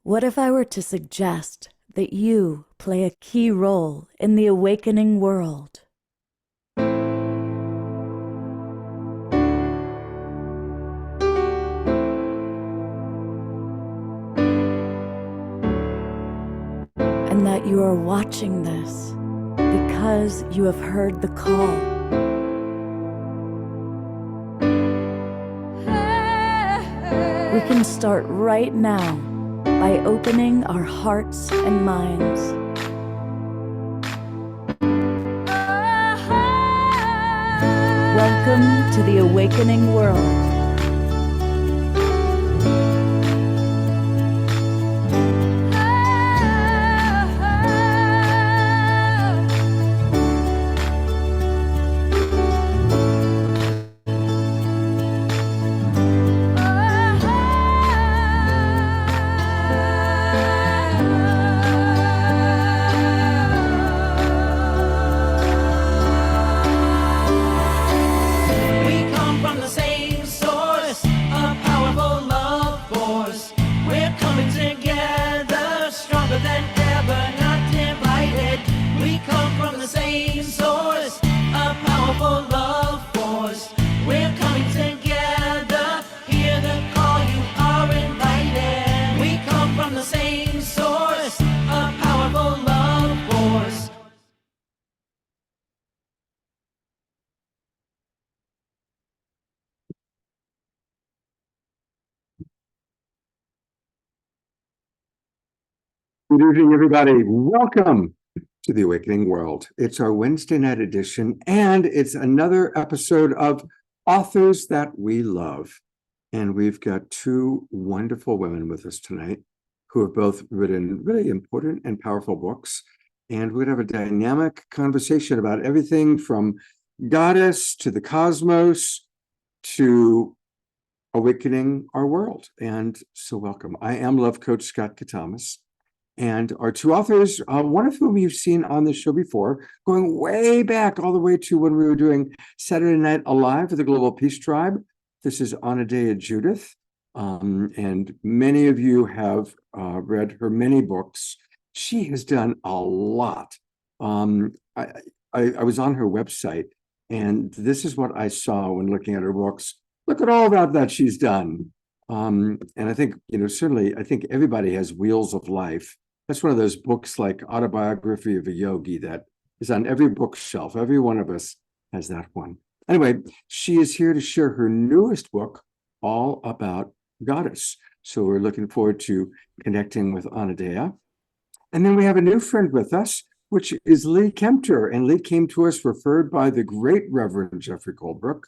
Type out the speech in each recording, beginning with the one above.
What if I were to suggest that you play a key role in the awakening world? And that you are watching this because you have heard the call. We can start right now by opening our hearts and minds. Welcome to the awakening world. Good evening, everybody. Welcome to the Awakening World. It's our Wednesday night edition, and it's another episode of Authors That We Love. And we've got two wonderful women with us tonight who have both written really important and powerful books. And we're going to have a dynamic conversation about everything from goddess to the cosmos to awakening our world. And so welcome. I am Love Coach Scott Catamas. And our two authors, one of whom you've seen on the show before, going way back all the way to when we were doing Saturday Night Alive with the Global Peace Tribe. This is Anodea Judith. And many of you have read her many books. She has done a lot. I was on her website, and this is what I saw when looking at her books. Look at all that she's done. And I think, certainly, I think everybody has Wheels of Life. That's one of those books like Autobiography of a Yogi that is on every bookshelf. Every one of us has that one. Anyway, she is here to share her newest book, all about goddess. So we're looking forward to connecting with Anodea. And then we have a new friend with us, which is Lee Kemter. And Lee came to us referred by the great Reverend Jeffrey Colebrook.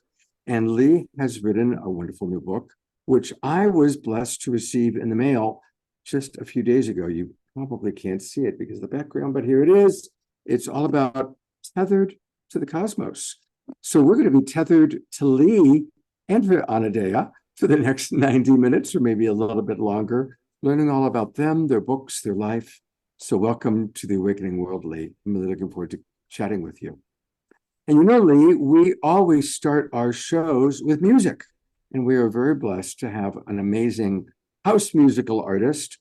And Lee has written a wonderful new book, which I was blessed to receive in the mail just a few days ago. You probably can't see it because of the background, but here it is. It's all about tethered to the cosmos. So we're going to be tethered to Lee and for Anodea for the next 90 minutes or maybe a little bit longer, learning all about them, their books, their life. So welcome to the Awakening World, Lee. I'm really looking forward to chatting with you. And Lee, we always start our shows with music. And we are very blessed to have an amazing house musical artist,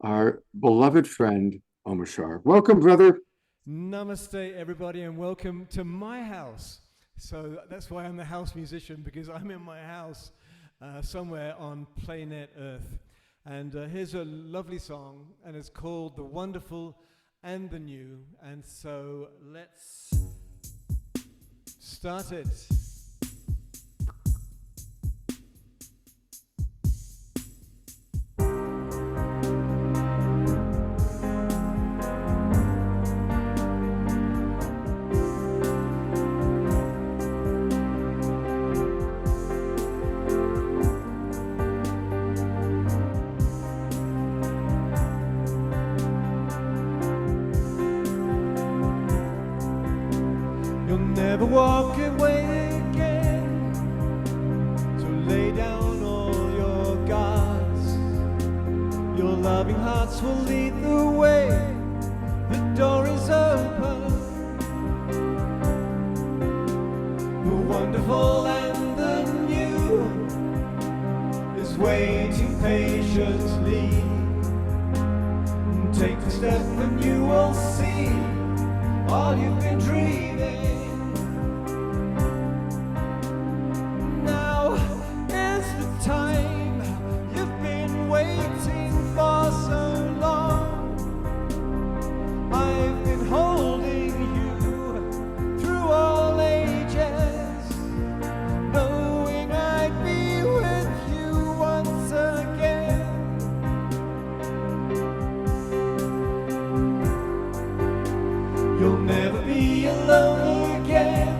our beloved friend, Omashar. Welcome, brother. Namaste, everybody, and welcome to my house. So that's why I'm the house musician, because I'm in my house somewhere on planet Earth. And here's a lovely song, and it's called The Wonderful and the New. And so let's start it. Never walk away again, so lay down all your guards. Your loving hearts will lead the way, the door is open. The wonderful and the new is waiting patiently. Take the step and you will see all you've been dreaming. Now is the time you've been waiting for so long. I've been holding you through all ages, knowing I'd be with you once again. You'll never be alone again.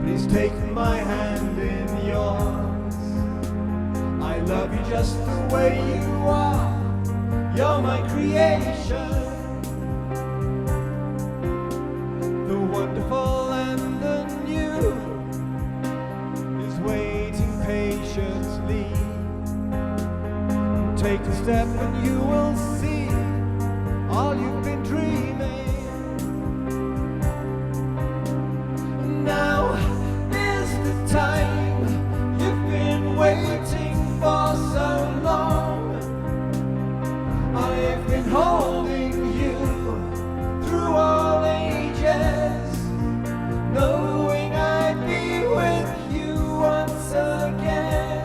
Please take my hand in yours. I love you just the way you are. You're my creation. The wonderful and the new is waiting patiently. Take a step and you will see all you've been dreaming. Now is the time you've been waiting for so long. I've been holding you through all ages, knowing I'd be with you once again.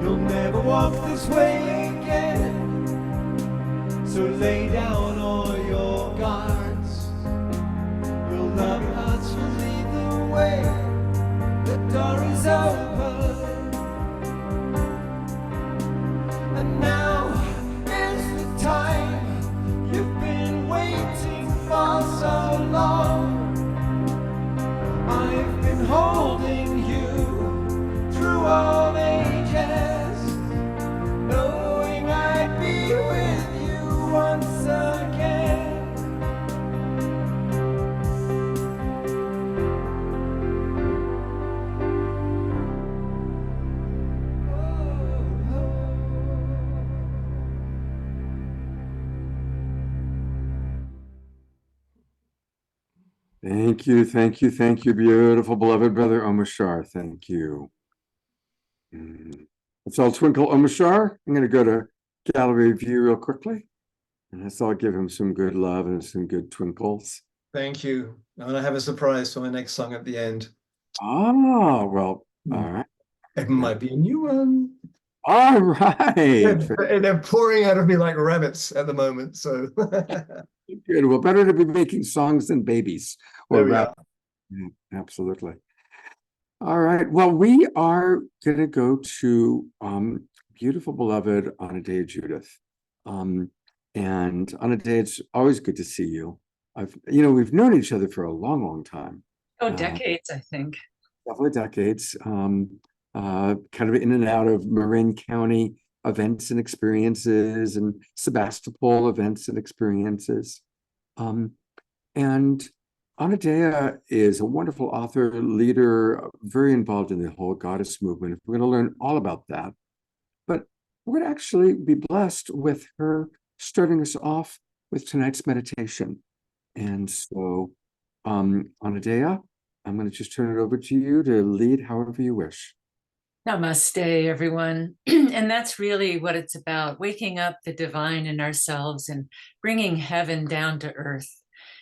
You'll never walk this way again, so lay down all your guards. Your loving hearts will lead the way. The door is open, and now is the time you've been waiting for so long. I've been holding you through all ages, knowing I'd be with you once again. Thank you, thank you, thank you, beautiful, beloved brother Omashar. Thank you. Let's all twinkle Omashar. I'm going to go to gallery view real quickly, and let's all give him some good love and some good twinkles. Thank you. I'm going to have a surprise for my next song at the end. Oh, well, all right. It might be a new one. All right. They're pouring out of me like rabbits at the moment, so. Good. Well, better to be making songs than babies or There we rap. Yeah, absolutely. All right. Well, we are going to go to beautiful, beloved Anodea Judith. And Anodea, it's always good to see you. We've known each other for a long, long time. Oh, decades, I think. Definitely decades. Kind of in and out of Marin County events and experiences and Sebastopol events and experiences. And Anodea is a wonderful author, leader, very involved in the whole goddess movement. We're going to learn all about that. But we're going to actually be blessed with her starting us off with tonight's meditation. And so, Anodea, I'm going to just turn it over to you to lead however you wish. Namaste, everyone. And that's really what it's about, waking up the divine in ourselves and bringing heaven down to earth.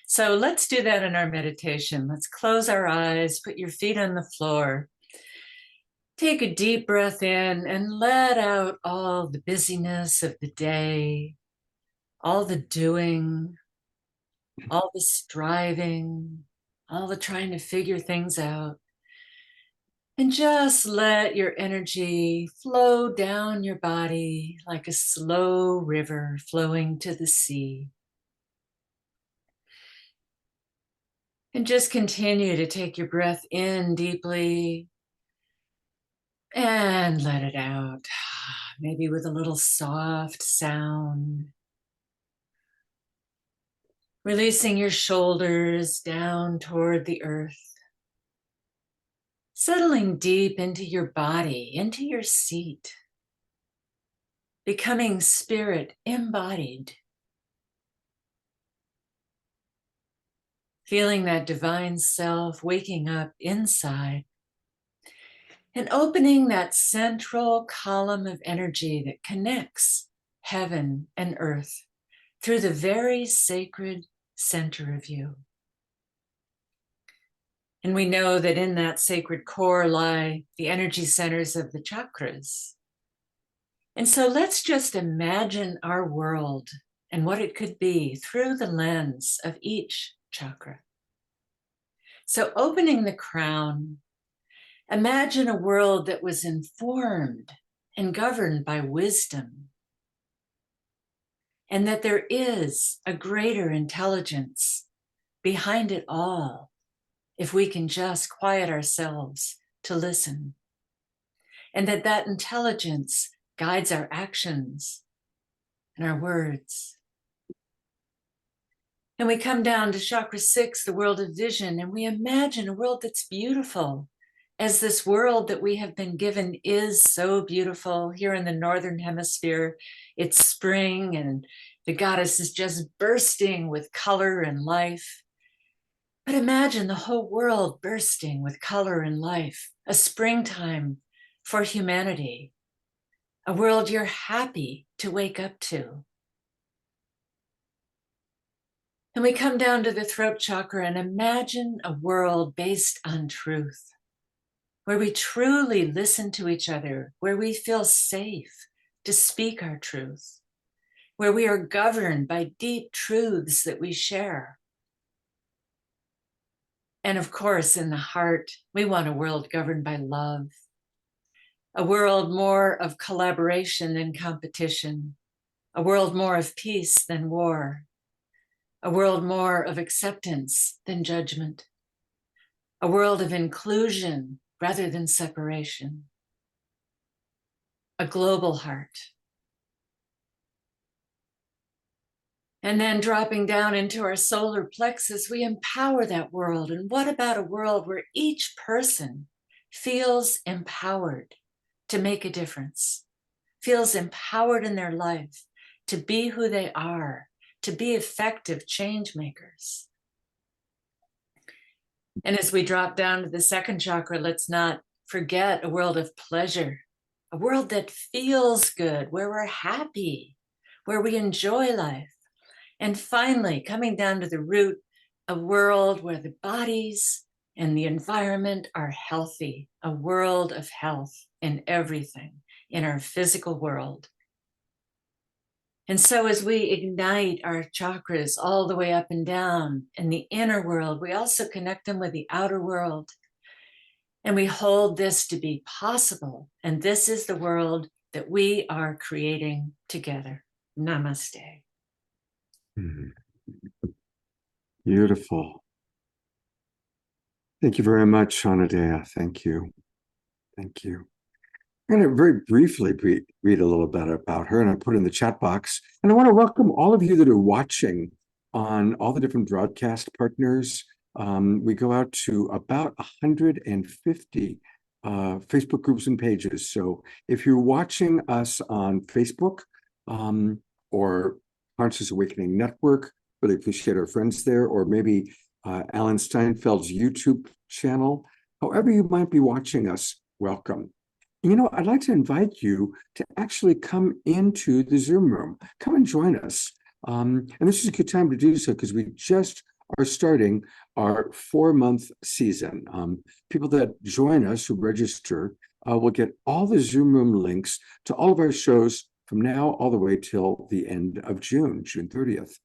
So let's do that in our meditation. Let's close our eyes, put your feet on the floor. Take a deep breath in and let out all the busyness of the day, all the doing, all the striving, all the trying to figure things out. And just let your energy flow down your body like a slow river flowing to the sea. And just continue to take your breath in deeply and let it out, maybe with a little soft sound. Releasing your shoulders down toward the earth. settling deep into your body, into your seat, becoming spirit embodied, feeling that divine self waking up inside and opening that central column of energy that connects heaven and earth through the very sacred center of you. And we know that in that sacred core lie the energy centers of the chakras. And so let's just imagine our world and what it could be through the lens of each chakra. So opening the crown, imagine a world that was informed and governed by wisdom, and that there is a greater intelligence behind it all, if we can just quiet ourselves to listen, and that that intelligence guides our actions and our words. And we come down to chakra 6, the world of vision, and we imagine a world that's beautiful, as this world that we have been given is so beautiful. Here in the Northern Hemisphere, it's spring and the goddess is just bursting with color and life. But imagine the whole world bursting with color and life, a springtime for humanity, a world you're happy to wake up to. And we come down to the throat chakra and imagine a world based on truth, where we truly listen to each other, where we feel safe to speak our truth, where we are governed by deep truths that we share. And of course, in the heart, we want a world governed by love, a world more of collaboration than competition, a world more of peace than war, a world more of acceptance than judgment, a world of inclusion rather than separation, a global heart. And then dropping down into our solar plexus, we empower that world. And what about a world where each person feels empowered to make a difference, feels empowered in their life to be who they are, to be effective change makers? And as we drop down to the second chakra, let's not forget a world of pleasure, a world that feels good, where we're happy, where we enjoy life. And finally, coming down to the root, a world where the bodies and the environment are healthy, a world of health in everything, in our physical world. And so as we ignite our chakras all the way up and down in the inner world, we also connect them with the outer world. And we hold this to be possible. And this is the world that we are creating together. Namaste. Mhm. Beautiful. Thank you very much, Anodea. Thank you. Thank you. I'm going to very briefly read a little bit about her, and I put it in the chat box. And I want to welcome all of you that are watching on all the different broadcast partners. We go out to about 150 Facebook groups and pages. So if you're watching us on Facebook or Conscious Awakening Network, really appreciate our friends there, or maybe Alan Steinfeld's YouTube channel. However you might be watching us, welcome. You know, I'd like to invite you to actually come into the Zoom room. Come and join us. And this is a good time to do so because we just are starting our 4-month season. People that join us who register will get all the Zoom room links to all of our shows from now all the way till the end of June 30th.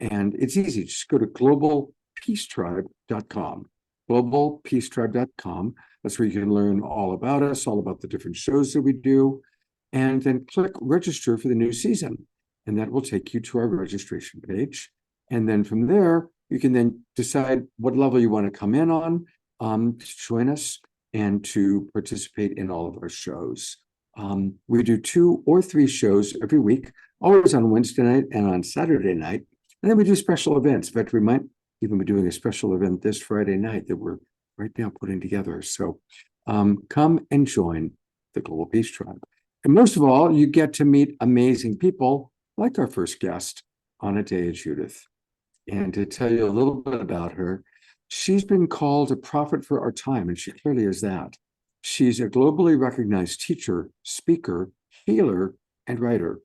And it's easy. Just go to globalpeacetribe.com, globalpeacetribe.com. That's where you can learn all about us, all about the different shows that we do, and then click register for the new season. And that will take you to our registration page. And then from there, you can then decide what level you want to come in on, to join us and to participate in all of our shows. We do 2 or 3 shows every week, always on Wednesday night and on Saturday night. And then we do special events. In fact, we might even be doing a special event this Friday night that we're right now putting together. So come and join the Global Peace Tribe. And most of all, you get to meet amazing people like our first guest, Anodea Judith. And to tell you a little bit about her, she's been called a prophet for our time, and she clearly is that. She's a globally recognized teacher, speaker, healer, and writer.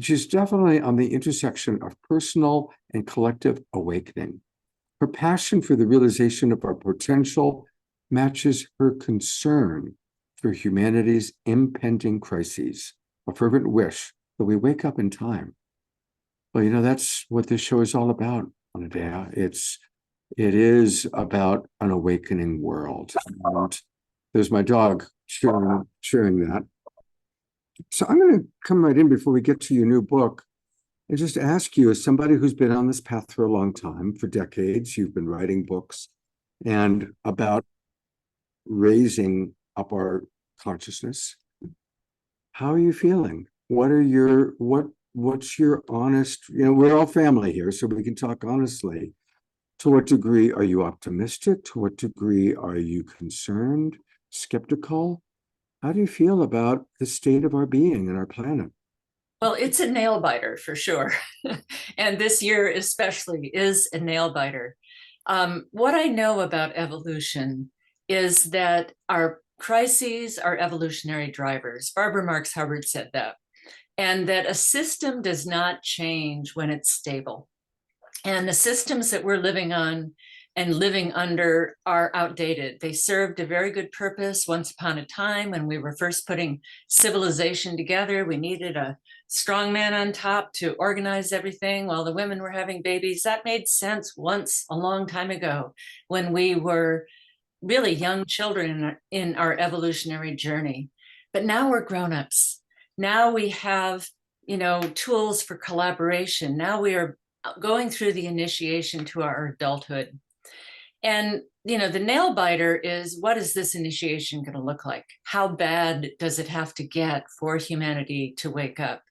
She's definitely on the intersection of personal and collective awakening. Her passion for the realization of our potential matches her concern for humanity's impending crises, a fervent wish that we wake up in time. Well, that's what this show is all about, Anodea. It is about an awakening world. And there's my dog sharing that. So I'm going to come right in before we get to your new book and just ask you, as somebody who's been on this path for a long time, for decades, you've been writing books and about raising up our consciousness. How are you feeling? What's your honest, we're all family here, so we can talk honestly. To what degree are you optimistic? To what degree are you concerned, skeptical? How do you feel about the state of our being and our planet? Well, it's a nail biter for sure. And this year especially is a nail biter. What I know about evolution is that our crises are evolutionary drivers. Barbara Marx Hubbard said that. And that a system does not change when it's stable. And the systems that we're living on and living under are outdated. They served a very good purpose once upon a time when we were first putting civilization together. We needed a strong man on top to organize everything while the women were having babies. That made sense once a long time ago when we were really young children in our evolutionary journey. But now we're grown-ups. Now we have, tools for collaboration. Now we are going through the initiation to our adulthood. And, the nail biter is, what is this initiation going to look like? How bad does it have to get for humanity to wake up?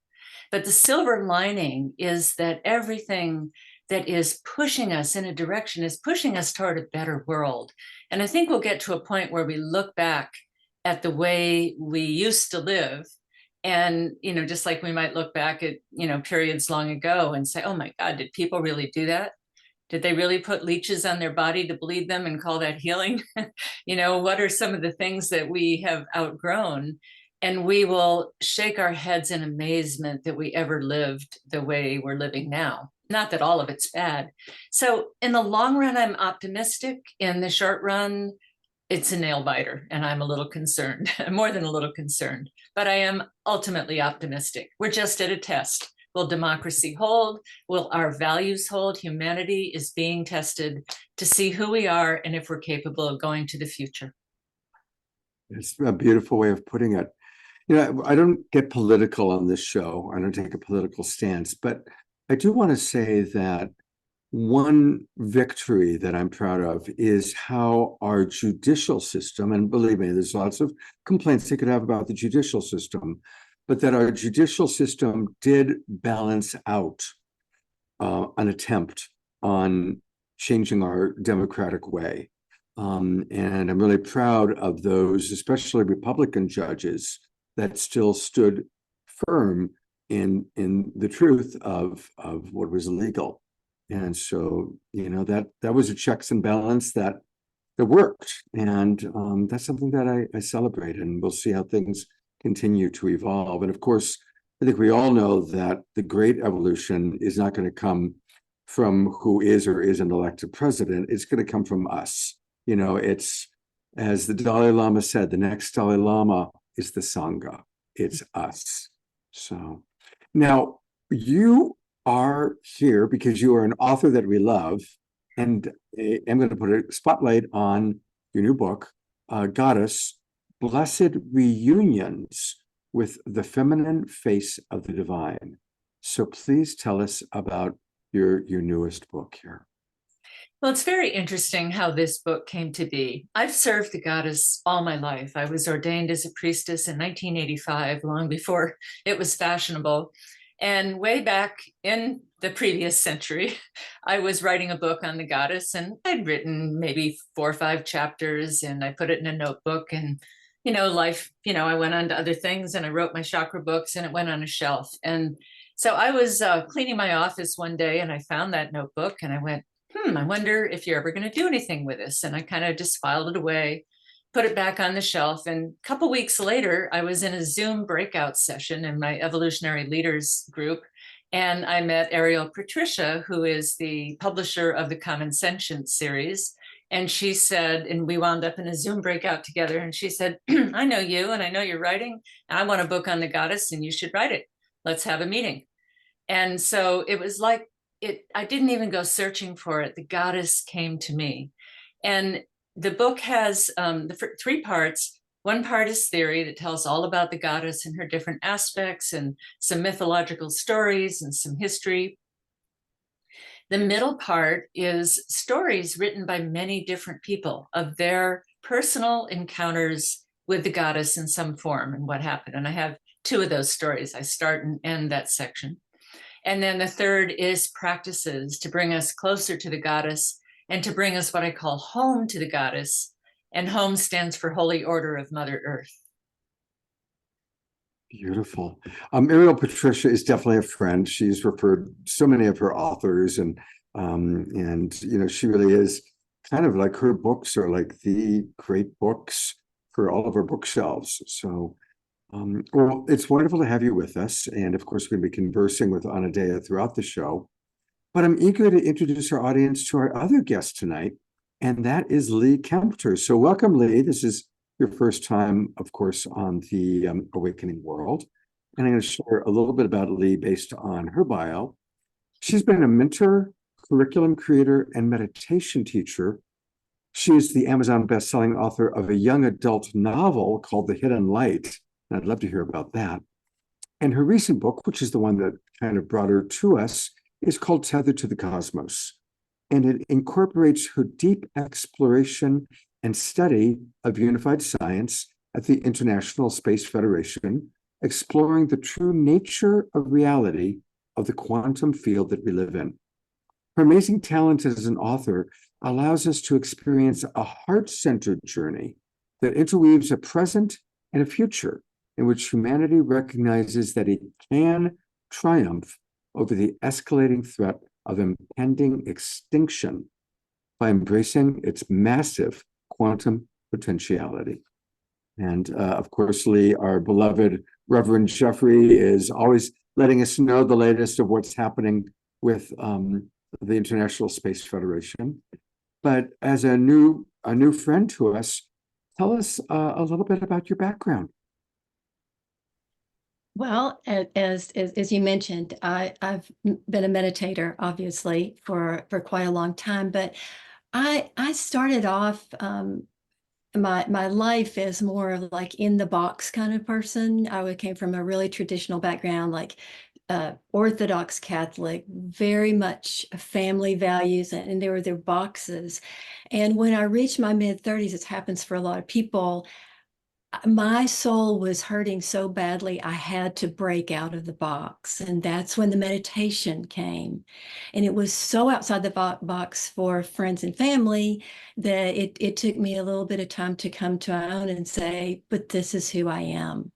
But the silver lining is that everything that is pushing us in a direction is pushing us toward a better world. And I think we'll get to a point where we look back at the way we used to live. And, just like we might look back at, periods long ago and say, oh my God, did people really do that? Did they really put leeches on their body to bleed them and call that healing? What are some of the things that we have outgrown? And we will shake our heads in amazement that we ever lived the way we're living now. Not that all of it's bad. So in the long run, I'm optimistic. In the short run, it's a nail biter, and I'm a little concerned, more than a little concerned, but I am ultimately optimistic. We're just at a test. Will democracy hold? Will our values hold? Humanity is being tested to see who we are and if we're capable of going to the future. It's a beautiful way of putting it. I don't get political on this show. I don't take a political stance, but I do want to say that one victory that I'm proud of is how our judicial system, and believe me, there's lots of complaints they could have about the judicial system, but that our judicial system did balance out an attempt on changing our democratic way. And I'm really proud of those, especially Republican judges, that still stood firm in the truth of what was illegal. And so, that was a checks and balance that worked. And that's something that I celebrate, and we'll see how things continue to evolve. And of course, I think we all know that the great evolution is not going to come from who is or isn't elected president. It's going to come from us. It's, as the Dalai Lama said, the next Dalai Lama is the Sangha. It's us. So now you are here because you are an author that we love, and I'm going to put a spotlight on your new book, Goddess, Blessed Reunions with the Feminine Face of the Divine. So please tell us about your newest book here. Well, it's very interesting how this book came to be. I've served the goddess all my life. I was ordained as a priestess in 1985, long before it was fashionable. And way back in the previous century, I was writing a book on the goddess, and I'd written maybe 4 or 5 chapters, and I put it in a notebook. And, life, I went on to other things, and I wrote my chakra books, and it went on a shelf. And so I was cleaning my office one day, and I found that notebook, and I went, I wonder if you're ever going to do anything with this. And I kind of just filed it away, put it back on the shelf. And a couple weeks later, I was in a Zoom breakout session in my evolutionary leaders group. And I met Ariel Patricia, who is the publisher of the Common Sentience series. And she said, and we wound up in a Zoom breakout together. And she said, I know you, and I know you're writing, and I want a book on the goddess, and you should write it. Let's have a meeting. And so it was like, I didn't even go searching for it. The goddess came to me. And the book has 3 parts. One part is theory that tells all about the goddess and her different aspects, and some mythological stories and some history. The middle part is stories written by many different people of their personal encounters with the goddess in some form and what happened. And I have 2 of those stories. I start and end that section. And then the third is practices to bring us closer to the goddess and to bring us what I call home to the goddess. And home stands for Holy Order of Mother Earth. Beautiful. Ariel Patricia is definitely a friend. She's referred so many of her authors, and she really is kind of like, her books are like the great books for all of our bookshelves. So well, it's wonderful to have you with us. And of course, we're going to be conversing with Anodea throughout the show. But I'm eager to introduce our audience to our other guest tonight, and that is Lee Kemter. So welcome, Lee. This is your first time, of course, on the Awakening World. And I'm going to share a little bit about Lee based on her bio. She's been a mentor, curriculum creator, and meditation teacher. She is the Amazon best-selling author of a young adult novel called The Hidden Light. I'd love to hear about that. And her recent book, which is the one that kind of brought her to us, is called Tethered to the Cosmos. And it incorporates her deep exploration and study of unified science at the International Space Federation, exploring the true nature of reality of the quantum field that we live in. Her amazing talent as an author allows us to experience a heart-centered journey that interweaves a present and a future in which humanity recognizes that it can triumph over the escalating threat of impending extinction by embracing its massive quantum potentiality. And of course, Lee, our beloved Reverend Jeffrey, is always letting us know the latest of what's happening with the International Space Federation. But as a new friend to us, tell us a little bit about your background. Well, as you mentioned, I've been a meditator, obviously, for quite a long time. But I started off my life as more of like in the box kind of person. I came from a really traditional background, like Orthodox Catholic, very much family values, and there were their boxes. And when I reached my mid-30s, it happens for a lot of people, my soul was hurting so badly, I had to break out of the box. And that's when the meditation came. And it was so outside the box for friends and family that it took me a little bit of time to come to my own and say, but this is who I am.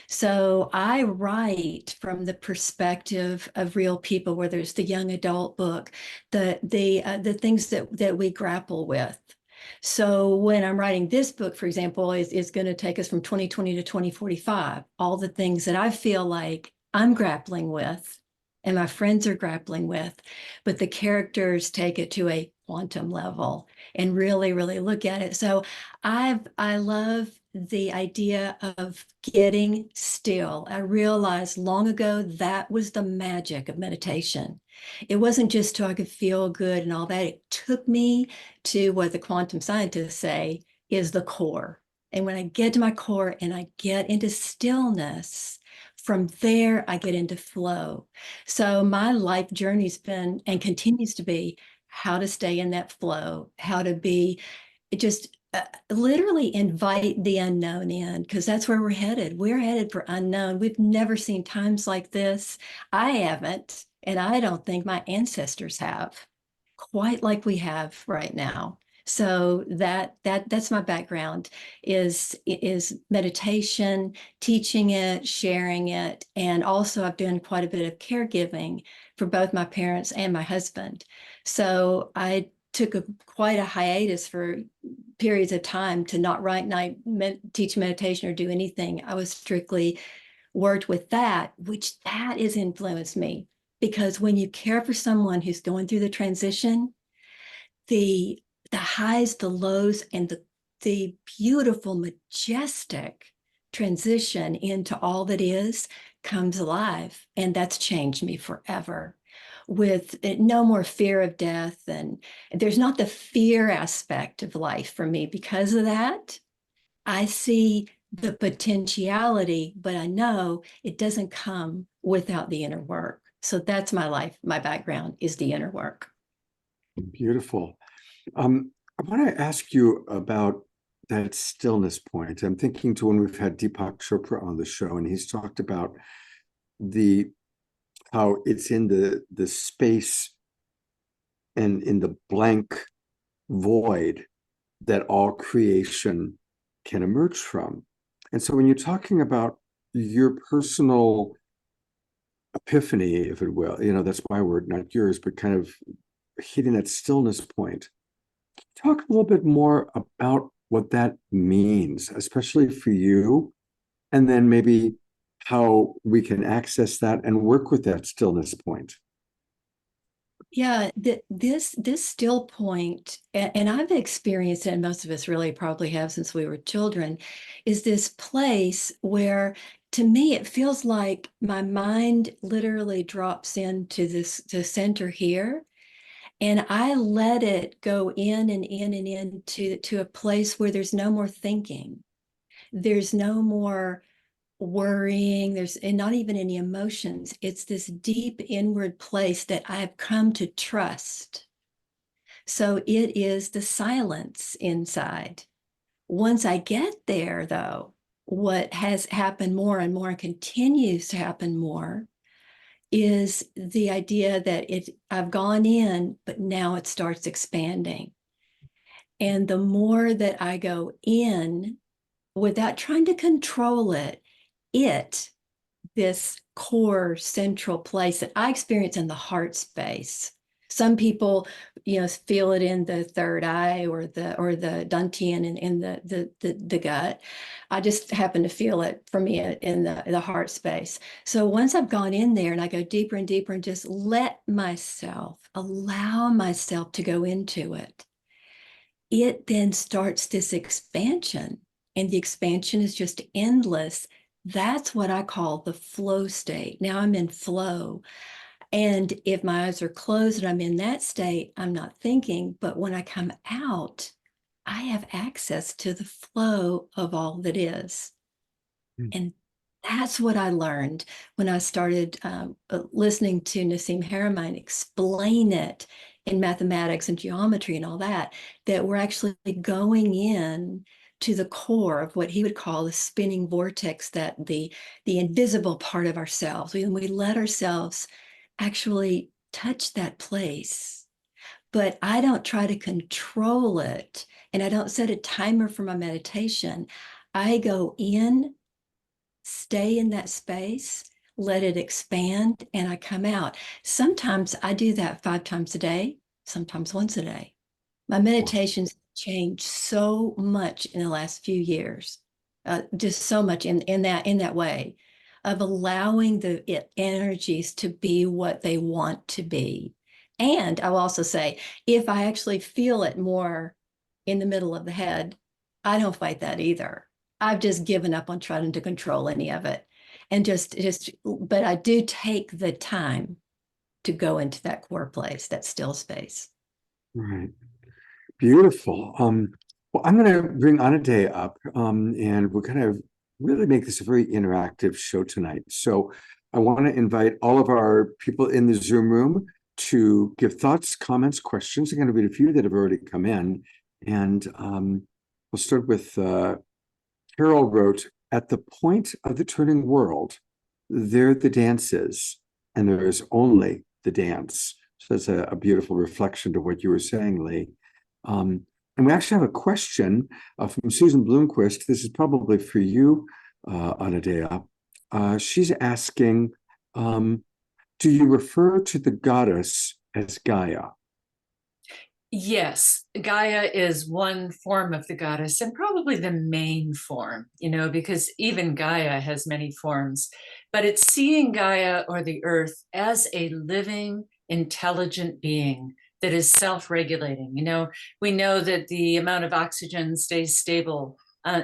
So I write from the perspective of real people, whether it's the young adult book, the things that we grapple with. So when I'm writing this book, for example, is going to take us from 2020 to 2045, all the things that I feel like I'm grappling with and my friends are grappling with, but the characters take it to a quantum level and really, really look at it. So I love the idea of getting still. I realized long ago that was the magic of meditation. It wasn't just so I could feel good and all that. It took me to what the quantum scientists say is the core. And when I get to my core and I get into stillness, from there I get into flow. So my life journey's been and continues to be how to stay in that flow, how to be just literally invite the unknown in, because that's where we're headed. We're headed for unknown. We've never seen times like this. I haven't, and I don't think my ancestors have, quite like we have right now. So that's my background is meditation, teaching it, sharing it, and also I've done quite a bit of caregiving for both my parents and my husband. So I took quite a hiatus for periods of time to not write, teach meditation or do anything. I was strictly worked with that, which that has influenced me. Because when you care for someone who's going through the transition, the highs, the lows, and the beautiful, majestic transition into all that is comes alive. And that's changed me forever. With no more fear of death. And there's not the fear aspect of life for me because of that. I see the potentiality, but I know it doesn't come without the inner work. So that's my life. My background is the inner work. Beautiful. I want to ask you about that stillness point. I'm thinking to when we've had Deepak Chopra on the show, and he's talked about how it's in the space and in the blank void that all creation can emerge from. And so when you're talking about your personal epiphany, if it will, that's my word, not yours, but kind of hitting that stillness point, talk a little bit more about what that means, especially for you, and then maybe how we can access that and work with that stillness point. Yeah, this still point, and I've experienced it, and most of us really probably have since we were children, is this place where, to me, it feels like my mind literally drops into the center here, and I let it go in and in and in to a place where there's no more thinking. There's no more worrying, and not even any emotions. It's this deep inward place that I've come to trust. So it is the silence inside. Once I get there, though, what has happened more and more and continues to happen more is the idea that I've gone in, but now it starts expanding. And the more that I go in without trying to control it, this core central place that I experience in the heart space. Some people, feel it in the third eye or the dantian in the gut. I just happen to feel it for me in the heart space. So once I've gone in there and I go deeper and deeper and just allow myself to go into it, it then starts this expansion, and the expansion is just endless. That's what I call the flow state. Now I'm in flow. And if my eyes are closed and I'm in that state, I'm not thinking. But when I come out, I have access to the flow of all that is. And that's what I learned when I started listening to Nassim Haramein explain it in mathematics and geometry and all that we're actually going in to the core of what he would call the spinning vortex, that the invisible part of ourselves. When we let ourselves actually touch that place. But I don't try to control it, and I don't set a timer for my meditation. I go in, stay in that space, let it expand, and I come out. Sometimes I do that 5 times a day, sometimes once a day. My meditations changed so much in the last few years, just so much in that way of allowing the energies to be what they want to be. And I'll also say, if I actually feel it more in the middle of the head, I don't fight that either. I've just given up on trying to control any of it. And but I do take the time to go into that core place, that still space. Right. Beautiful. Well, I'm going to bring Anodea up, and we're going to really make this a very interactive show tonight. So I want to invite all of our people in the Zoom room to give thoughts, comments, questions. I'm going to read a few that have already come in. And We'll start with Carol wrote, at the point of the turning world, there the dance is, and there is only the dance. So that's a beautiful reflection to what you were saying, Lee. And we actually have a question from Susan Bloomquist. This is probably for you, Anodea. She's asking, do you refer to the goddess as Gaia? Yes, Gaia is one form of the goddess and probably the main form, because even Gaia has many forms, but it's seeing Gaia or the earth as a living, intelligent being that is self-regulating. We know that the amount of oxygen stays stable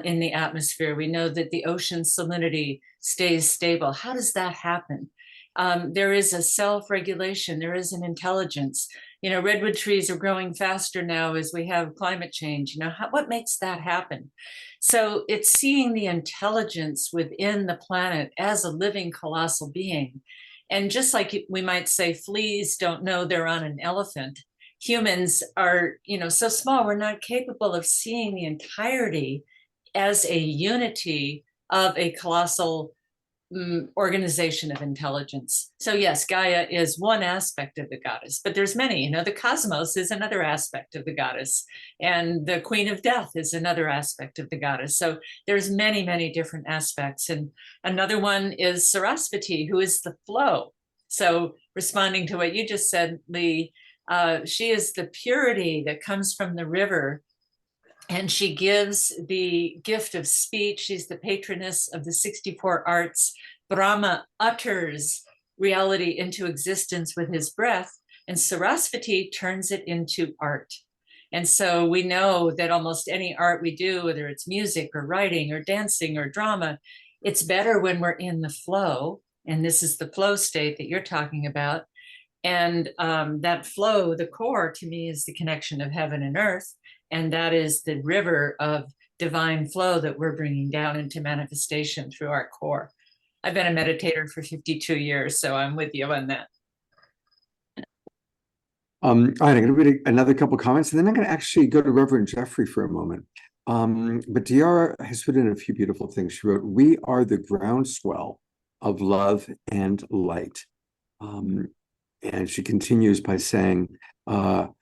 in the atmosphere. We know that the ocean salinity stays stable. How does that happen? There is a self-regulation. There is an intelligence. Redwood trees are growing faster now as we have climate change. What makes that happen? So it's seeing the intelligence within the planet as a living colossal being. And just like we might say fleas don't know they're on an elephant, humans are, so small, we're not capable of seeing the entirety as a unity of a colossal organization of intelligence. So yes, Gaia is one aspect of the goddess, but there's many. The cosmos is another aspect of the goddess, and the queen of death is another aspect of the goddess. So there's many, many different aspects. And another one is Sarasvati, who is the flow. So responding to what you just said, Lee, she is the purity that comes from the river, and she gives the gift of speech. She's the patroness of the 64 arts. Brahma utters reality into existence with his breath, and Sarasvati turns it into art. And so we know that almost any art we do, whether it's music or writing or dancing or drama, it's better when we're in the flow. And this is the flow state that you're talking about. And that flow, the core to me, is the connection of heaven and earth. And that is the river of divine flow that we're bringing down into manifestation through our core. I've been a meditator for 52 years, so I'm with you on that. All right, I'm going to read another couple comments, and then I'm going to actually go to Reverend Jeffrey for a moment. But Diara has put in a few beautiful things. She wrote, we are the groundswell of love and light. And she continues by saying, the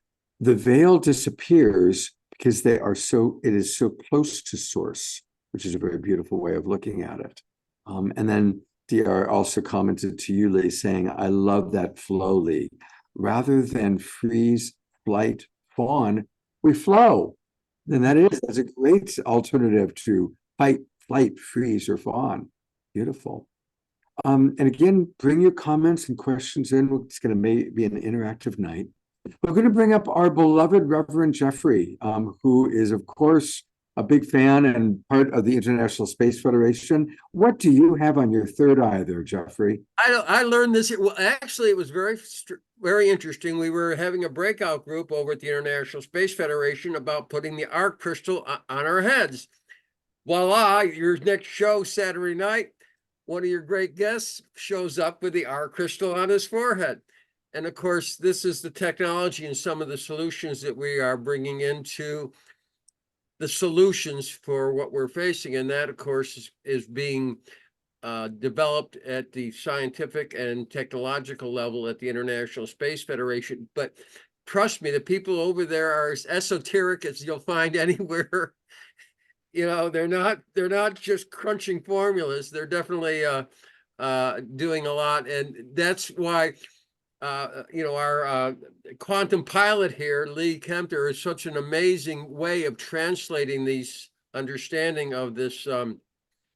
veil disappears because it is so close to source, which is a very beautiful way of looking at it. And then DR also commented to you, Lee, saying, I love that flow, Lee. Rather than freeze, flight, fawn, we flow. And that's a great alternative to fight, flight, freeze, or fawn. Beautiful. And again, bring your comments and questions in. It's going to be an interactive night. We're going to bring up our beloved Reverend Jeffrey, who is, of course, a big fan and part of the International Space Federation. What do you have on your third eye there, Jeffrey? I learned this. Well, actually, it was very, very interesting. We were having a breakout group over at the International Space Federation about putting the arc crystal on our heads. Voila, your next show Saturday night, one of your great guests shows up with the arc crystal on his forehead. And of course, this is the technology and some of the solutions that we are bringing into the solutions for what we're facing. And that, of course, is being developed at the scientific and technological level at the International Space Federation. But trust me, the people over there are as esoteric as you'll find anywhere. They're not just crunching formulas. They're definitely doing a lot. And that's why our quantum pilot here, Lee Kemter, is such an amazing way of translating these understanding of this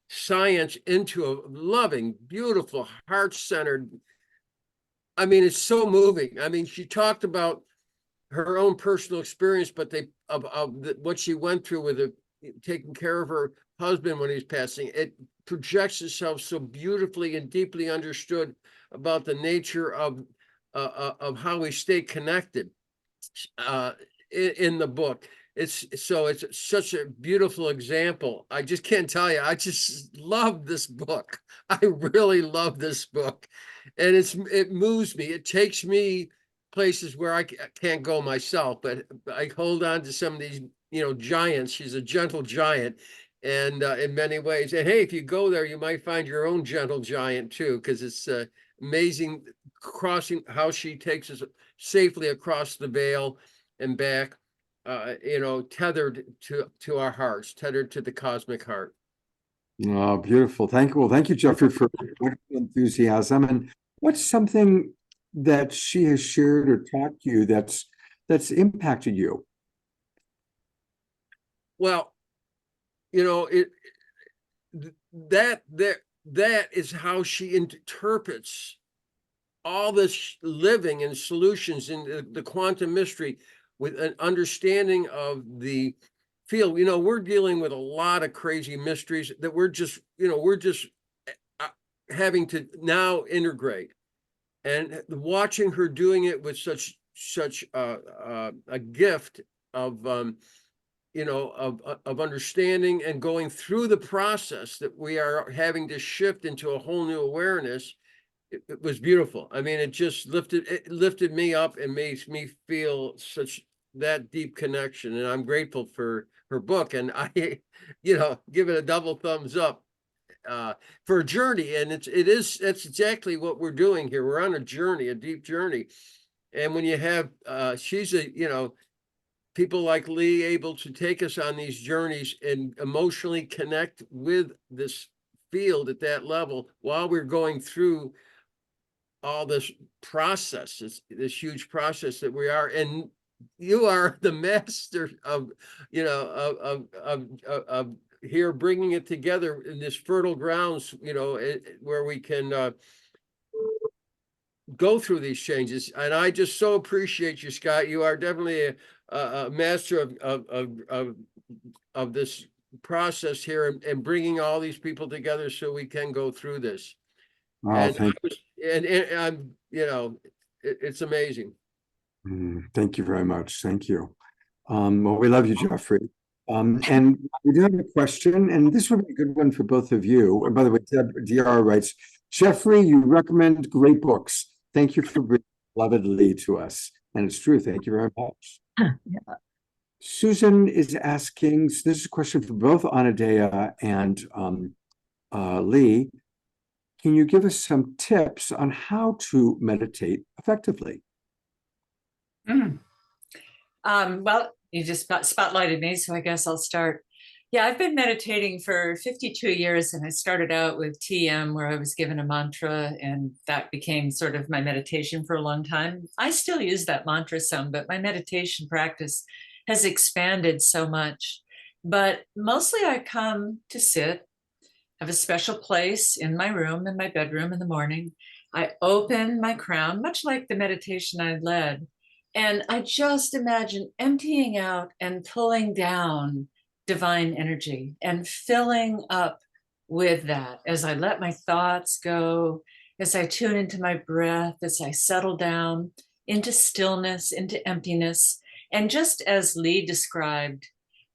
science into a loving, beautiful, heart-centered. I mean, it's so moving. I mean, she talked about her own personal experience, but what she went through with taking care of her husband when he was passing. It projects itself so beautifully and deeply understood about the nature of how we stay connected in the book. It's such a beautiful example. I just can't tell you. I just love this book. I really love this book, and it moves me. It takes me places where I can't go myself, but I hold on to some of these giant. She's a gentle giant, and in many ways. And hey, if you go there, you might find your own gentle giant too, because it's amazing crossing how she takes us safely across the veil and back, tethered to our hearts, tethered to the cosmic heart. Oh, beautiful. Thank you. Well, thank you, Jeffrey, for your enthusiasm. And what's something that she has shared or taught you that's impacted you? Well, that is how she interprets all this living and solutions in the quantum mystery with an understanding of the field. We're dealing with a lot of crazy mysteries that we're just having to now integrate, and watching her doing it with such a gift of of understanding and going through the process that we are having to shift into a whole new awareness. It was beautiful. I mean, it lifted me up and makes me feel such that deep connection. And I'm grateful for her book. And I, give it a double thumbs up for a journey. And that's exactly what we're doing here. We're on a journey, a deep journey. And when you have, people like Lee able to take us on these journeys and emotionally connect with this field at that level while we're going through all this process, this huge process that we are, and you are the master of here bringing it together in this fertile grounds, where we can go through these changes. And I just so appreciate you, Scott. You are definitely a master of this process here, and bringing all these people together so we can go through this. Oh, and I'm, it's amazing. Thank you very much. Thank you. Well, we love you, Jeffrey. And we do have a question, and this would be a good one for both of you. And by the way, DR writes, Jeffrey, you recommend great books. Thank you for bringing beloved Lee to us. And it's true. Thank you very much. Yeah. Susan is asking, so this is a question for both Anodea and Lee. Can you give us some tips on how to meditate effectively? Well, you just spotlighted me, so I guess I'll start. Yeah, I've been meditating for 52 years, and I started out with TM, where I was given a mantra, and that became sort of my meditation for a long time. I still use that mantra some, but my meditation practice has expanded so much. But mostly I come to sit, have a special place in my room, in my bedroom in the morning. I open my crown, much like the meditation I led, and I just imagine emptying out and pulling down divine energy and filling up with that as I let my thoughts go, as I tune into my breath, as I settle down into stillness, into emptiness. And just as Lee described,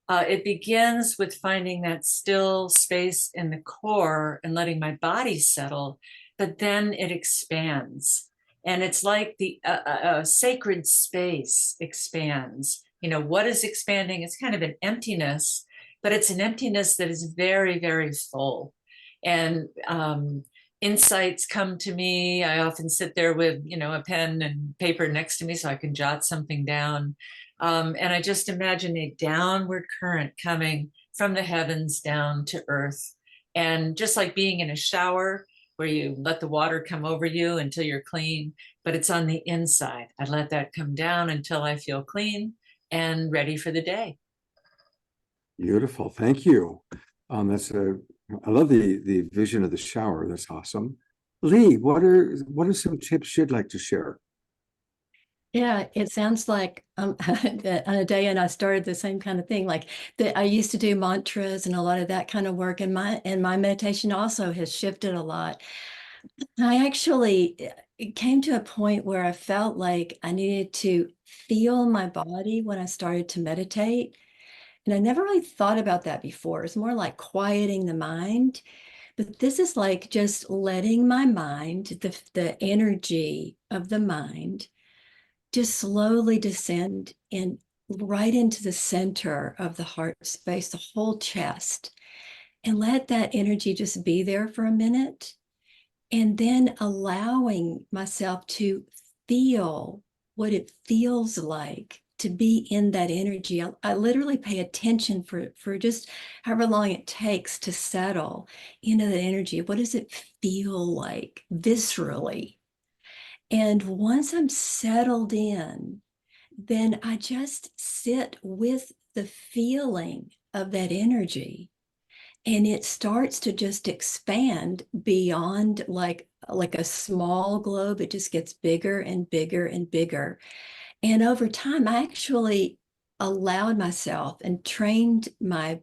it begins with finding that still space in the core and letting my body settle, but then it expands. And it's like the sacred space expands. What is expanding? It's kind of an emptiness, but it's an emptiness that is very, very full. And insights come to me. I often sit there with, a pen and paper next to me so I can jot something down. And I just imagine a downward current coming from the heavens down to earth. And just like being in a shower, where you let the water come over you until you're clean, but it's on the inside. I let that come down until I feel clean and ready for the day. Beautiful. Thank you. I love the vision of the shower. That's awesome. Lee, what are some tips you'd like to share? Yeah, it sounds like that Anodea and I started the same kind of thing. Like that, I used to do mantras and a lot of that kind of work, and my meditation also has shifted a lot. I actually it came to a point where I felt like I needed to feel my body when I started to meditate, and I never really thought about that before. It's more like quieting the mind, but this is like just letting my mind, the energy of the mind, just slowly descend right into the center of the heart space, the whole chest, and let that energy just be there for a minute. And then allowing myself to feel what it feels like to be in that energy. I literally pay attention for just however long it takes to settle into that energy. What does it feel like viscerally? And once I'm settled in, then I just sit with the feeling of that energy. And it starts to just expand beyond like a small globe. It just gets bigger and bigger and bigger. And over time, I actually allowed myself and trained my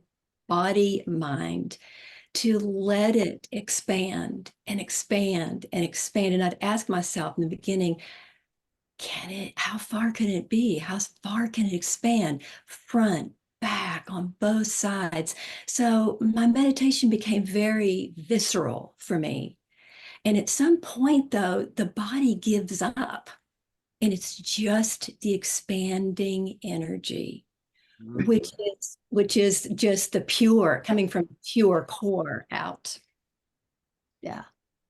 body, mind to let it expand and expand and expand. And I'd ask myself in the beginning, how far can it be? How far can it expand? Front, back, on both sides. So my meditation became very visceral for me. And at some point, though, the body gives up and it's just the expanding energy, which is just the pure, coming from pure core out. Yeah.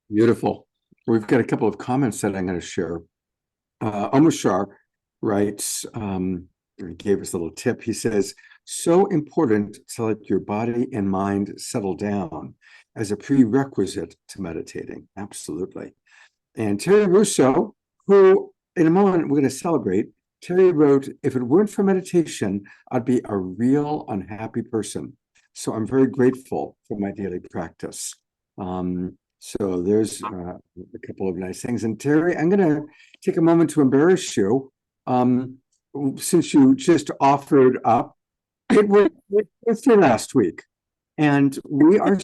Beautiful. We've got a couple of comments that I'm going to share. Omashar writes, he gave us a little tip. He says, so important to let your body and mind settle down as a prerequisite to meditating. Absolutely. And Terry Russo, who in a moment we're going to celebrate, Terry wrote, if it weren't for meditation, I'd be a real unhappy person. So I'm very grateful for my daily practice. So there's a couple of nice things. And Terry, I'm going to take a moment to embarrass you. Since you just offered up, it was Thursday last week, and we are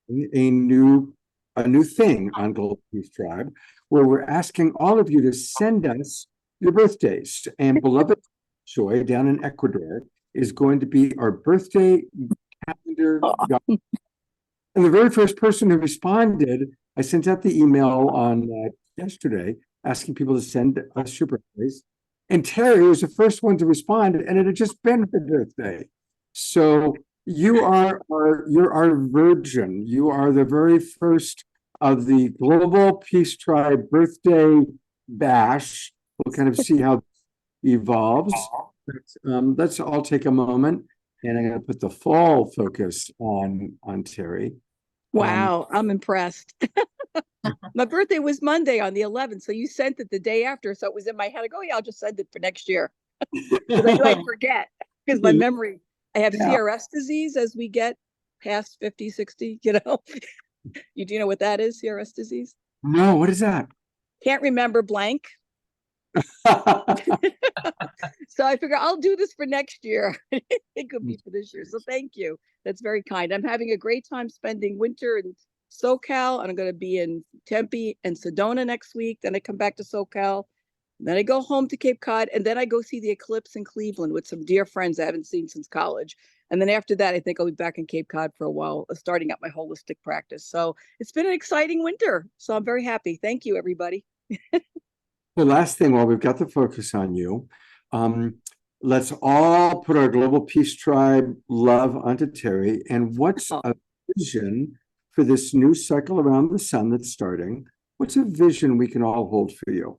a new thing on Global Peace Tribe, where we're asking all of you to send us your birthdays. And beloved Joy down in Ecuador is going to be our birthday calendar guide. And the very first person who responded, I sent out the email on yesterday asking people to send us your birthdays. And Terry was the first one to respond, and it had just been her birthday. So you're our virgin. You are the very first of the Global Peace Tribe birthday bash. We'll kind of see how it evolves. Let's all take a moment, and I'm going to put the fall focus on Terry. Wow, I'm impressed. My birthday was Monday on the 11th, so you sent it the day after. So it was in my head. I go, yeah, I'll just send it for next year. Because I knew I'd forget because my memory, I have CRS disease as we get past 50, 60, you know. Do you know what that is, CRS disease? No, what is that? Can't remember blank. So I figure I'll do this for next year. It could be for this year. So thank you. That's very kind. I'm having a great time spending winter in SoCal, and I'm going to be in Tempe and Sedona next week. Then I come back to SoCal. Then I go home to Cape Cod, and then I go see the eclipse in Cleveland with some dear friends I haven't seen since college. And then after that, I think I'll be back in Cape Cod for a while, starting up my holistic practice. So it's been an exciting winter. So I'm very happy. Thank you, everybody. The last thing, while we've got the focus on you, let's all put our Global Peace Tribe love onto Terry. And what's a vision for this new cycle around the sun that's starting? What's a vision we can all hold for you?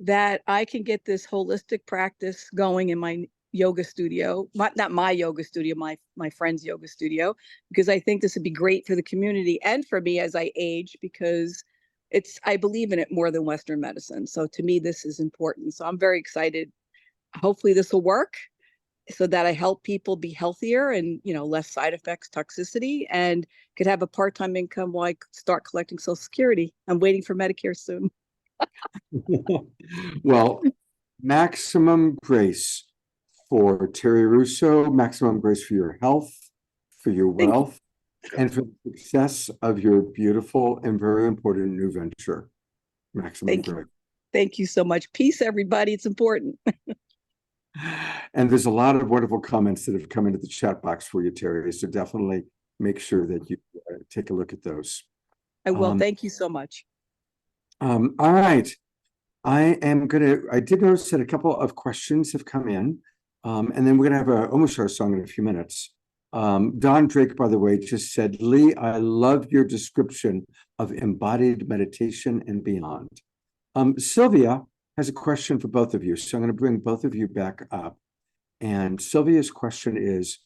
That I can get this holistic practice going in my yoga studio, not my yoga studio, my friend's yoga studio, because I think this would be great for the community and for me as I age, because I believe in it more than Western medicine. So to me, this is important. So I'm very excited. Hopefully this will work so that I help people be healthier and, less side effects, toxicity, and could have a part-time income while I start collecting Social Security. I'm waiting for Medicare soon. Well, maximum grace for Terry Russo, maximum grace for your health, for your wealth, and for the success of your beautiful and very important new venture. Maximum grace. Thank you so much. Peace, everybody. It's important. And there's a lot of wonderful comments that have come into the chat box for you, Terry. So definitely make sure that you take a look at those. I will. Thank you so much. All right. I did notice that a couple of questions have come in, and then we're gonna have a Omashar song in a few minutes. Don Drake, by the way, just said, Lee, I love your description of embodied meditation and beyond. Sylvia has a question for both of you, so I'm going to bring both of you back up. And Sylvia's question is,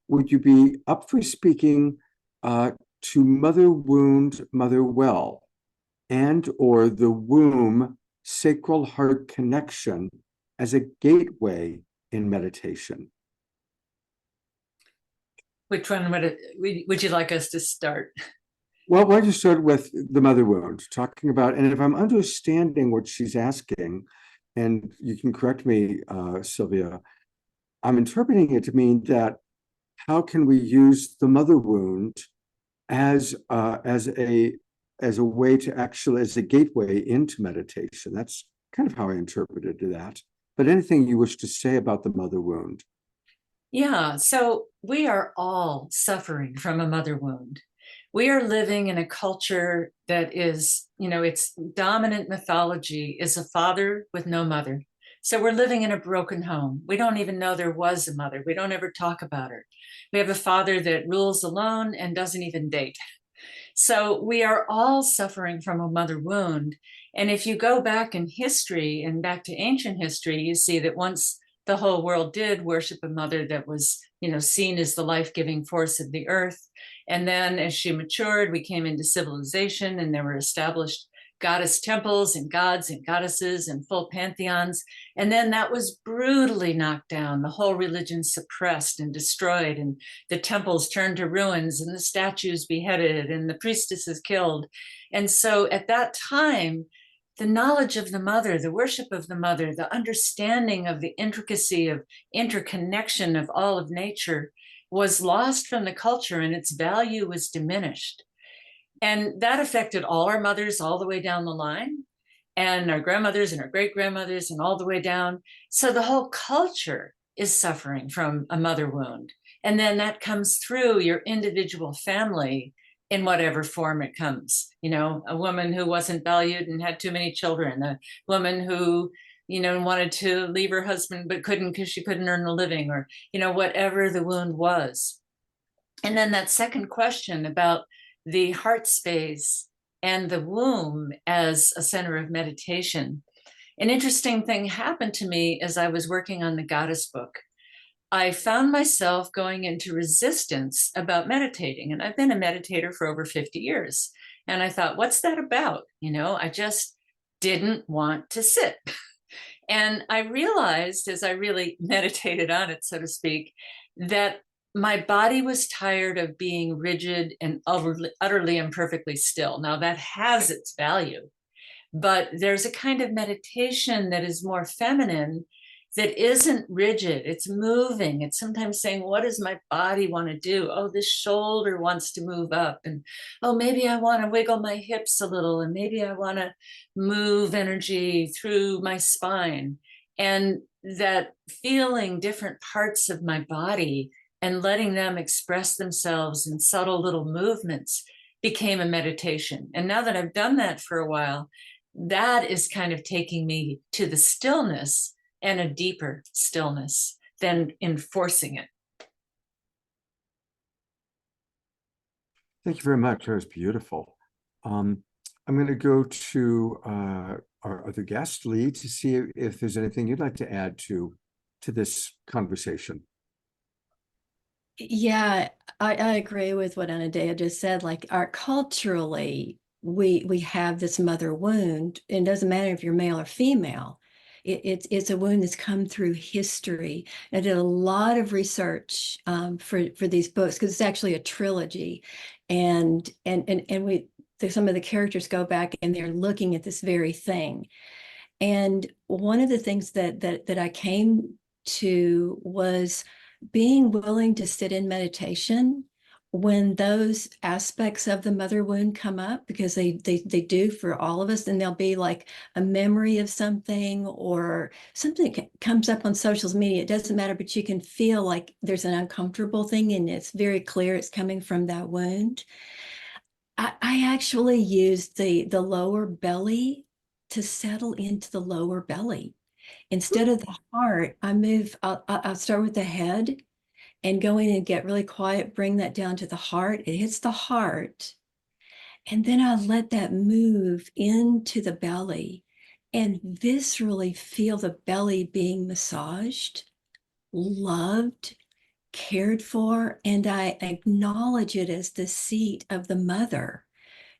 would you be up for speaking to Mother Wound, Mother Well, and or the womb sacral heart connection as a gateway in meditation? Which one would you like us to start? Well, why don't you start with the mother wound, talking about, and if I'm understanding what she's asking, and you can correct me, Sylvia, I'm interpreting it to mean that how can we use the mother wound as a way to actually, as a gateway into meditation? That's kind of how I interpreted that. But anything you wish to say about the mother wound? Yeah, so we are all suffering from a mother wound. We are living in a culture that is, its dominant mythology is a father with no mother. So we're living in a broken home. We don't even know there was a mother. We don't ever talk about her. We have a father that rules alone and doesn't even date. So we are all suffering from a mother wound. And if you go back in history and back to ancient history, you see that once the whole world did worship a mother that was, seen as the life-giving force of the earth. And then as she matured, we came into civilization and there were established goddess temples and gods and goddesses and full pantheons. And then that was brutally knocked down. The whole religion suppressed and destroyed, and the temples turned to ruins and the statues beheaded and the priestesses killed. And so at that time, the knowledge of the mother, the worship of the mother, the understanding of the intricacy of interconnection of all of nature was lost from the culture, and its value was diminished. And that affected all our mothers all the way down the line, and our grandmothers and our great-grandmothers and all the way down. So the whole culture is suffering from a mother wound. And then that comes through your individual family in whatever form it comes. A woman who wasn't valued and had too many children, a woman who, wanted to leave her husband but couldn't because she couldn't earn a living, or, whatever the wound was. And then that second question about the heart space and the womb as a center of meditation. An interesting thing happened to me as I was working on the Goddess book. I found myself going into resistance about meditating. And I've been a meditator for over 50 years. And I thought, what's that about? I just didn't want to sit. And I realized as I really meditated on it, so to speak, that my body was tired of being rigid and utterly and perfectly still. Now that has its value, but there's a kind of meditation that is more feminine, that isn't rigid. It's moving. It's sometimes saying, what does my body want to do? Oh, this shoulder wants to move up. And, oh, maybe I want to wiggle my hips a little. And maybe I want to move energy through my spine. And that feeling different parts of my body and letting them express themselves in subtle little movements became a meditation. And now that I've done that for a while, that is kind of taking me to the stillness, and a deeper stillness than enforcing it. Thank you very much. That was beautiful. I'm going to go to our other guest, Lee, to see if there's anything you'd like to add to this conversation. Yeah, I agree with what Anodea just said. Like, culturally, we have this mother wound. It doesn't matter if you're male or female. It's a wound that's come through history. I did a lot of research for these books, because it's actually a trilogy, and some of the characters go back and they're looking at this very thing. And one of the things that I came to was being willing to sit in meditation when those aspects of the mother wound come up, because they do for all of us. And there'll be like a memory of something, or something comes up on social media. It doesn't matter, but you can feel like there's an uncomfortable thing, and it's very clear it's coming from that wound. I actually used the lower belly to settle into the lower belly. Instead of the heart, I'll start with the head and go in and get really quiet, bring that down to the heart. It hits the heart. And then I let that move into the belly and viscerally feel the belly being massaged, loved, cared for, and I acknowledge it as the seat of the mother.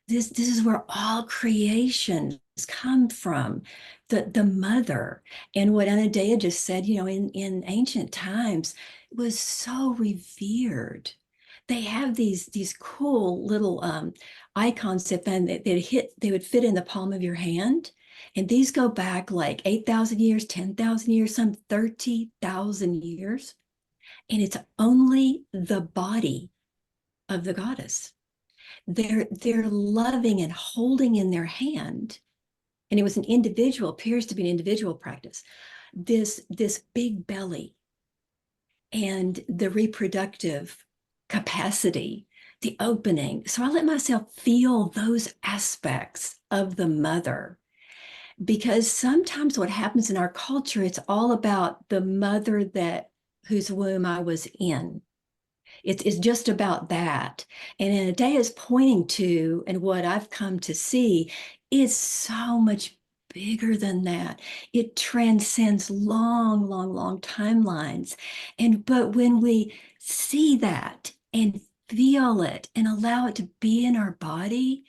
This is where all creations come from, the mother. And what Anodea just said, in ancient times, it was so revered. They have these cool little icons that they would fit in the palm of your hand. And these go back like 8,000 years, 10,000 years, some 30,000 years. And it's only the body of the goddess. They're loving and holding in their hand. And it was appears to be an individual practice, this big belly and the reproductive capacity, the opening. So I let myself feel those aspects of the mother, because sometimes what happens in our culture, it's all about the mother whose womb I was in. It's just about that. And Anodea is pointing to, and what I've come to see is so much bigger than that. It transcends long, long, long timelines. But when we see that and feel it and allow it to be in our body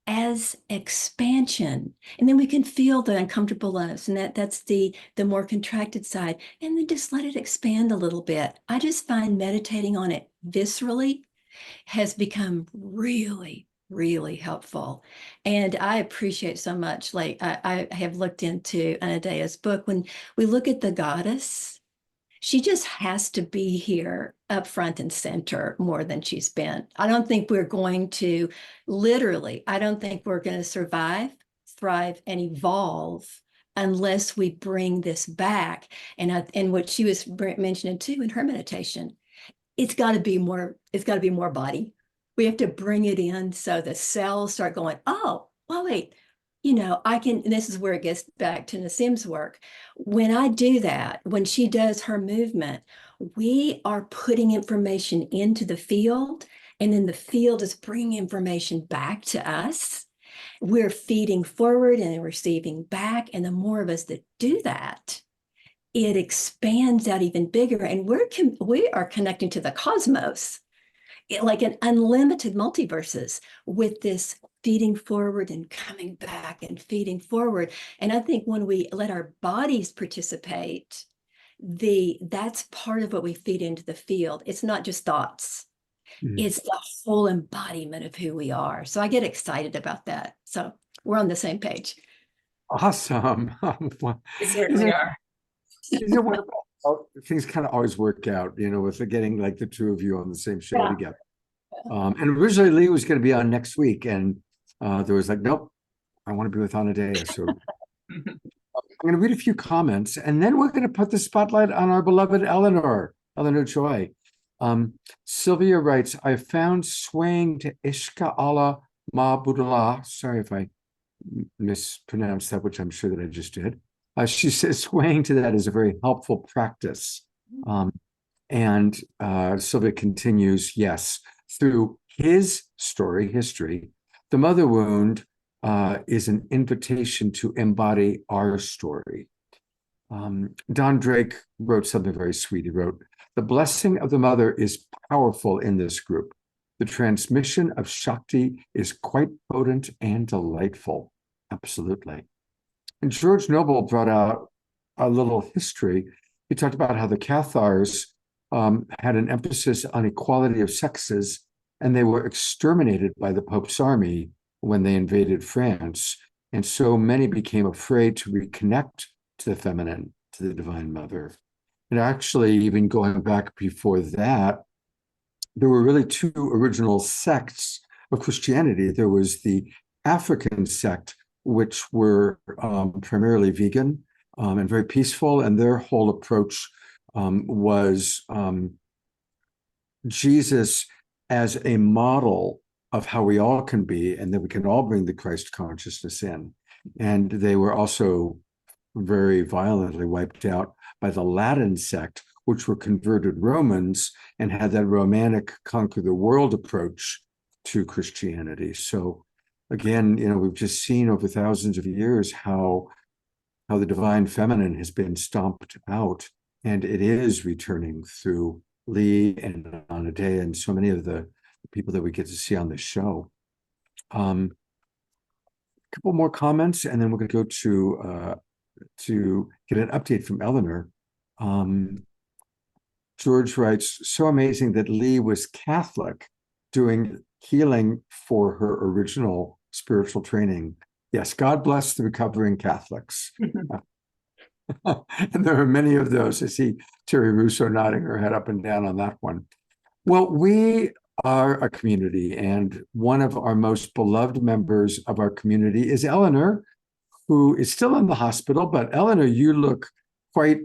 as expansion, and then we can feel the uncomfortableness, and that's the more contracted side, and then just let it expand a little bit. I just find meditating on it viscerally has become really, really helpful. And I appreciate so much, like I have looked into Anodea's book. When we look at the goddess, she just has to be here up front and center more than she's been. I don't think we're going to survive, thrive, and evolve unless we bring this back. And what she was mentioning too in her meditation, it's got to be more body. We have to bring it in so the cells start going, oh, well, wait, and this is where it gets back to Nassim's work. When I do that, when she does her movement, we are putting information into the field, and then the field is bringing information back to us. We're feeding forward and receiving back. And the more of us that do that, it expands out even bigger. And we are connecting to the cosmos, like an unlimited multiverses, with this feeding forward and coming back and feeding forward. And I think when we let our bodies participate, that's part of what we feed into the field. It's not just thoughts. It's the whole embodiment of who we are. So I get excited about that. So we're on the same page. Awesome. We certainly are. Things kind of always work out, with getting like the two of you on the same show together. And originally Lee was going to be on next week, and there was like, nope, I want to be with Anodea. So I'm going to read a few comments, and then we're going to put the spotlight on our beloved Eleanor Choi. Sylvia writes, I found swaying to Ishka Allah Ma Budala. Sorry if I mispronounced that, which I'm sure that I just did. She says swaying to that is a very helpful practice. And Sylvia continues, yes, through his history, the mother wound is an invitation to embody our story. Don Drake wrote something very sweet. He wrote, the blessing of the mother is powerful in this group. The transmission of Shakti is quite potent and delightful. Absolutely. And George Noble brought out a little history. He talked about how the Cathars had an emphasis on equality of sexes, and they were exterminated by the Pope's army when they invaded France. And so many became afraid to reconnect to the feminine, to the Divine Mother. And actually, even going back before that, there were really two original sects of Christianity. There was the African sect, which were primarily vegan and very peaceful, and their whole approach was Jesus as a model of how we all can be, and that we can all bring the Christ consciousness in. And they were also very violently wiped out by the Latin sect, which were converted Romans and had that romantic conquer the world approach to Christianity. So again, we've just seen over thousands of years how the divine feminine has been stomped out, and it is returning through Lee and Anodea and so many of the people that we get to see on this show. A couple more comments, and then we're going to go to get an update from Eleanor. George writes, so amazing that Lee was Catholic doing healing for her original spiritual training. Yes, God bless the recovering Catholics. And there are many of those. I see Terry Russo nodding her head up and down on that one. Well, we are a community, and one of our most beloved members of our community is Eleanor, who is still in the hospital. But Eleanor, you look quite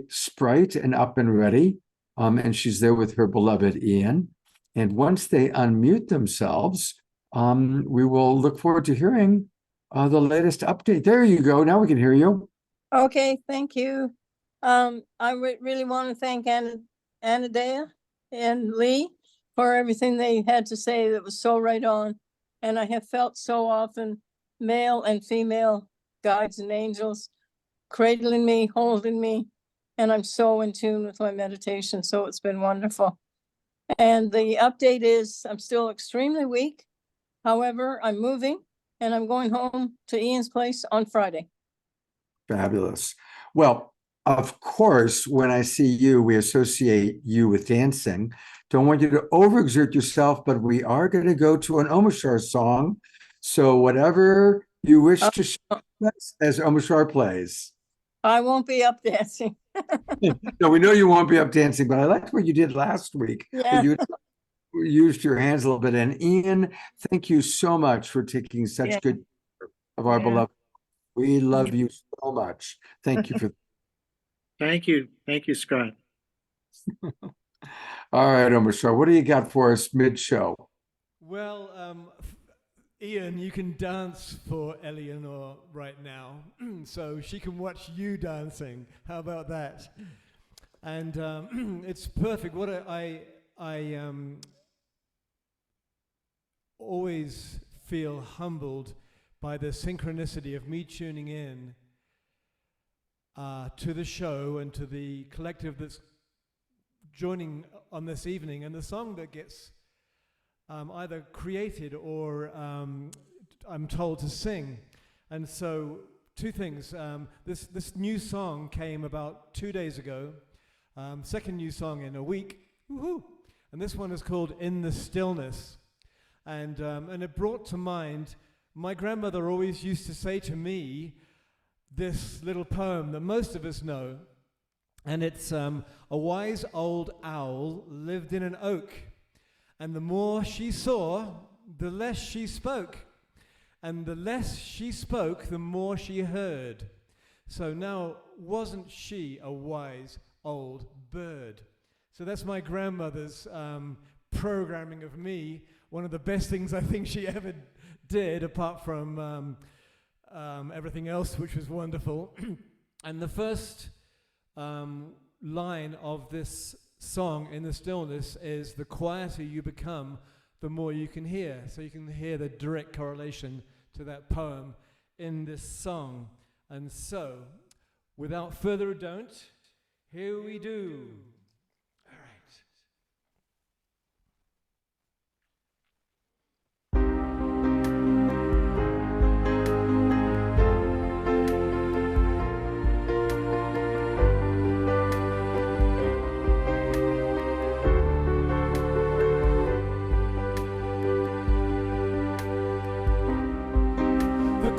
sprite and up and ready. And she's there with her beloved Ian. And once they unmute themselves, we will look forward to hearing the latest update. There you go. Now we can hear you. Okay, thank you. I really want to thank Anodea and Lee for everything they had to say that was so right on. And I have felt so often male and female guides and angels cradling me, holding me, and I'm so in tune with my meditation. So it's been wonderful. And the update is I'm still extremely weak. However, I'm moving and I'm going home to Ian's place on Friday. Fabulous. Well, of course, when I see you, we associate you with dancing. Don't want you to overexert yourself, but we are going to go to an Omashar song. So whatever you wish to show us as Omashar plays. I won't be up dancing. No, we know you won't be up dancing, but I liked what you did last week. Yeah. You used your hands a little bit. And Ian, thank you so much for taking such good care of our beloved. We love you so much. Thank you for Thank you. Thank you, Scott. All right, Omashar, what do you got for us mid-show? Well, Ian, you can dance for Eleanor right now, so she can watch you dancing. How about that? And it's perfect. What I always feel humbled by the synchronicity of me tuning in to the show and to the collective that's joining on this evening, and the song that gets either created or I'm told to sing. And so two things. This new song came about 2 days ago, second new song in a week. Woohoo! And this one is called In the Stillness. And it brought to mind, my grandmother always used to say to me this little poem that most of us know. And it's a wise old owl lived in an oak. And the more she saw, the less she spoke. And the less she spoke, the more she heard. So now, wasn't she a wise old bird? So that's my grandmother's programming of me. One of the best things I think she ever did, apart from everything else, which was wonderful. And the first line of this song, In the Stillness, is the quieter you become, the more you can hear. So you can hear the direct correlation to that poem in this song. And so, without further ado, here we do. All right.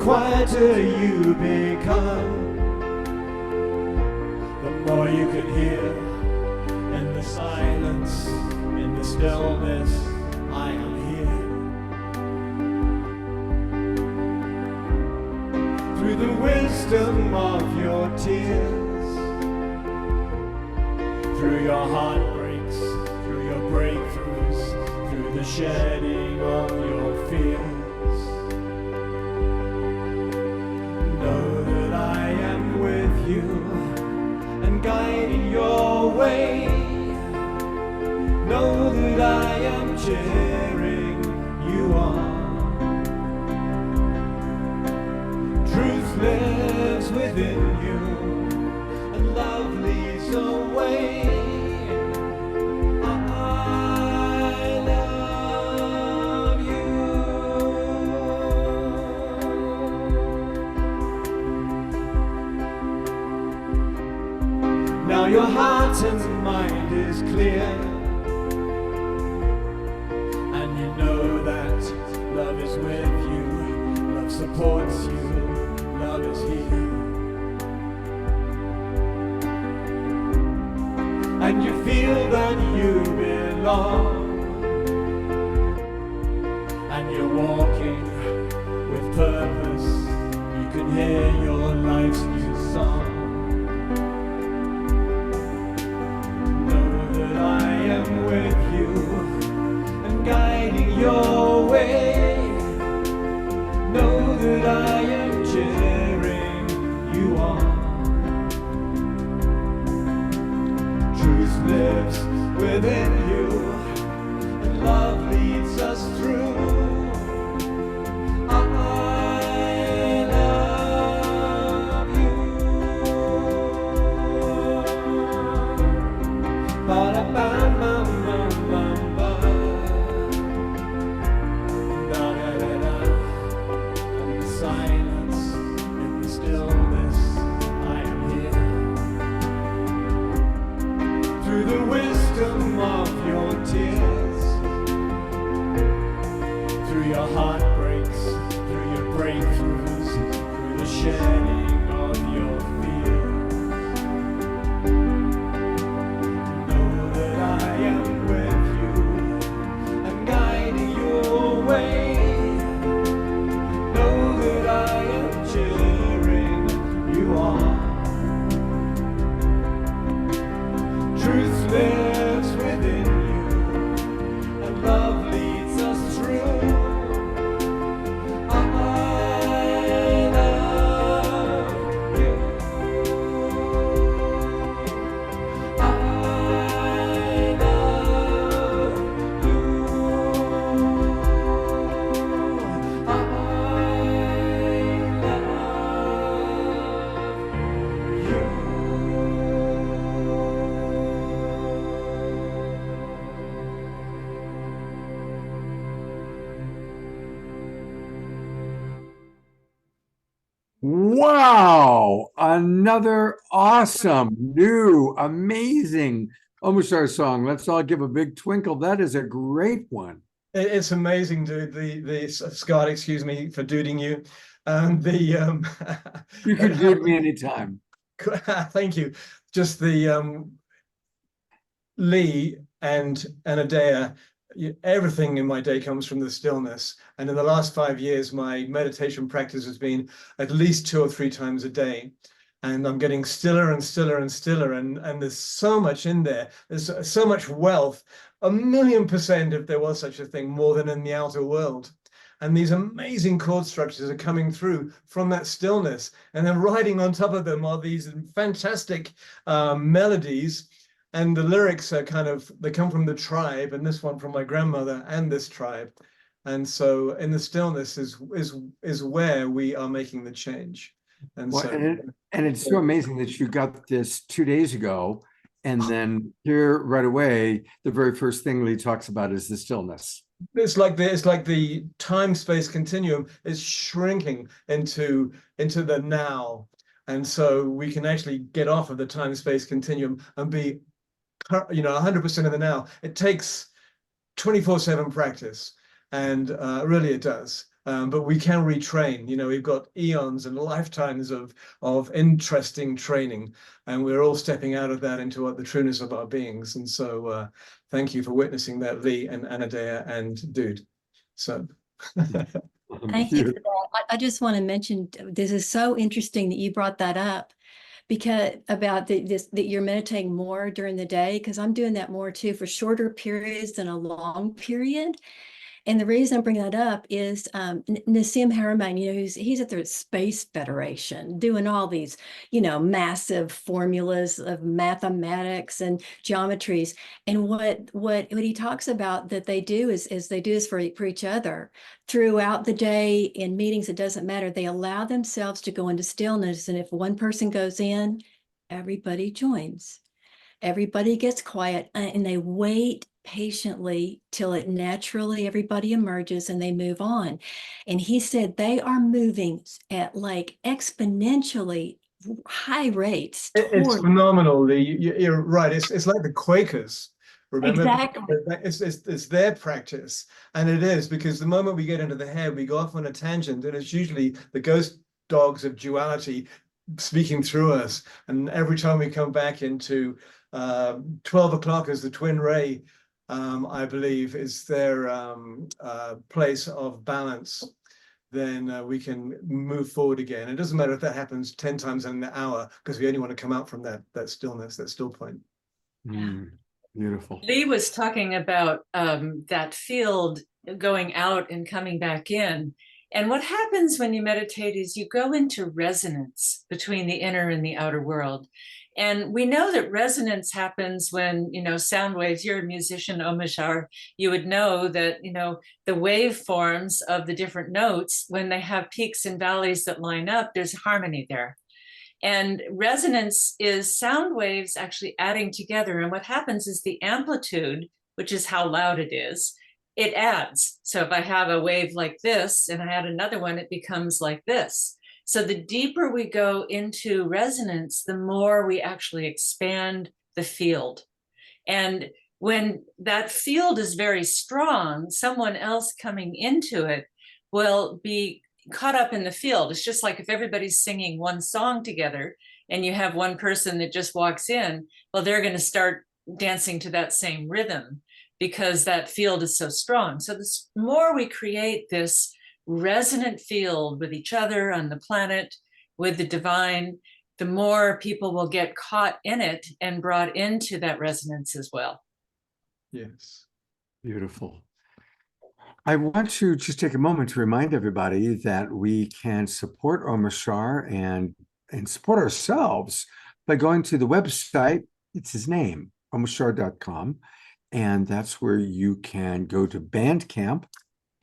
quieter you become, the more you can hear. In the silence, in the stillness, I am here. Through the wisdom of your tears, through your heartbreaks, through your breakthroughs, through the shedding of your fears. cheering you on. Truth lives within you, and love leads the way. I love you. Now your heart and mind is clear, and you know that love is with you, love supports you, love is here. And you feel that you belong, and you're walking with purpose. You can hear your life's new song. Know that I am with you and guiding your way. Know that I am cheering you on. Truth lives within you, and love leads us through. I love you. Ba-da-ba-ba-ba-ba-ba. Da-da-da-da. In the silence, in the stillness, I am here. Through the wisdom of your tears, through your heartbreaks, through your breakthroughs, through the shedding of your fears. Know that I am with you and guiding your way. Know that I am cheering you on. Truth lives within you, and love leads us through. I love you. I love you. Wow, another awesome, new, amazing Omashar song. Let's all give a big twinkle. That is a great one. It's amazing, dude. The Scott, excuse me for duding you. You can dude me anytime. Thank you. Just the Lee and Anodea, everything in my day comes from the stillness. And in the last 5 years, my meditation practice has been at least 2 or 3 times a day. And I'm getting stiller and stiller and stiller. And there's so much in there. There's so much wealth, 1,000,000% if there was such a thing, more than in the outer world. And these amazing chord structures are coming through from that stillness. And then riding on top of them are these fantastic melodies. And the lyrics are they come from the tribe, and this one from my grandmother and this tribe. And so in the stillness is where we are making the change. And Well, so and it's so amazing that you got this 2 days ago, and then here right away, the very first thing Lee talks about is the stillness. it's like the time-space continuum is shrinking into the now. And so we can actually get off of the time-space continuum and be 100% in the now. It takes 24/7 practice, and really it does. But we can retrain. We've got eons and lifetimes of interesting training, and we're all stepping out of that into the trueness of our beings. And so thank you for witnessing that, Lee and Anodea and Dude. So Thank you for that. I just want to mention, this is so interesting that you brought that up, because about that you're meditating more during the day, because I'm doing that more too, for shorter periods than a long period. And the reason I bring that up is Nassim Haramein, he's at the Space Federation doing all these, massive formulas of mathematics and geometries. And what he talks about that they do is they do this for each other throughout the day in meetings. It doesn't matter. They allow themselves to go into stillness. And if one person goes in, everybody joins. Everybody gets quiet and they wait patiently till it naturally everybody emerges and they move on. And he said they are moving at like exponentially high rates It's toward phenomenal, Lee. You're right. It's like the Quakers. Remember, exactly. it's their practice, and it is because the moment we get into the head, we go off on a tangent, and it's usually the ghost dogs of duality speaking through us. And every time we come back into 12 o'clock as the twin ray, I believe, is their place of balance, then we can move forward again. It doesn't matter if that happens 10 times in an hour, because we only want to come out from that stillness, that still point. Beautiful. Lee was talking about that field going out and coming back in. And what happens when you meditate is you go into resonance between the inner and the outer world. And we know that resonance happens when, sound waves, you're a musician, Omashar, you would know that, the waveforms of the different notes, when they have peaks and valleys that line up, there's harmony there. And resonance is sound waves actually adding together. And what happens is the amplitude, which is how loud it is, it adds. So if I have a wave like this and I add another one, it becomes like this. So the deeper we go into resonance, the more we actually expand the field. And when that field is very strong, someone else coming into it will be caught up in the field. It's just like if everybody's singing one song together and you have one person that just walks in, well, they're going to start dancing to that same rhythm because that field is so strong. So the more we create this resonant field with each other on the planet, with the divine, the more people will get caught in it and brought into that resonance as well. Yes. Beautiful. I want to just take a moment to remind everybody that we can support Omashar and support ourselves by going to the website. It's his name, omashar.com. And that's where you can go to Bandcamp,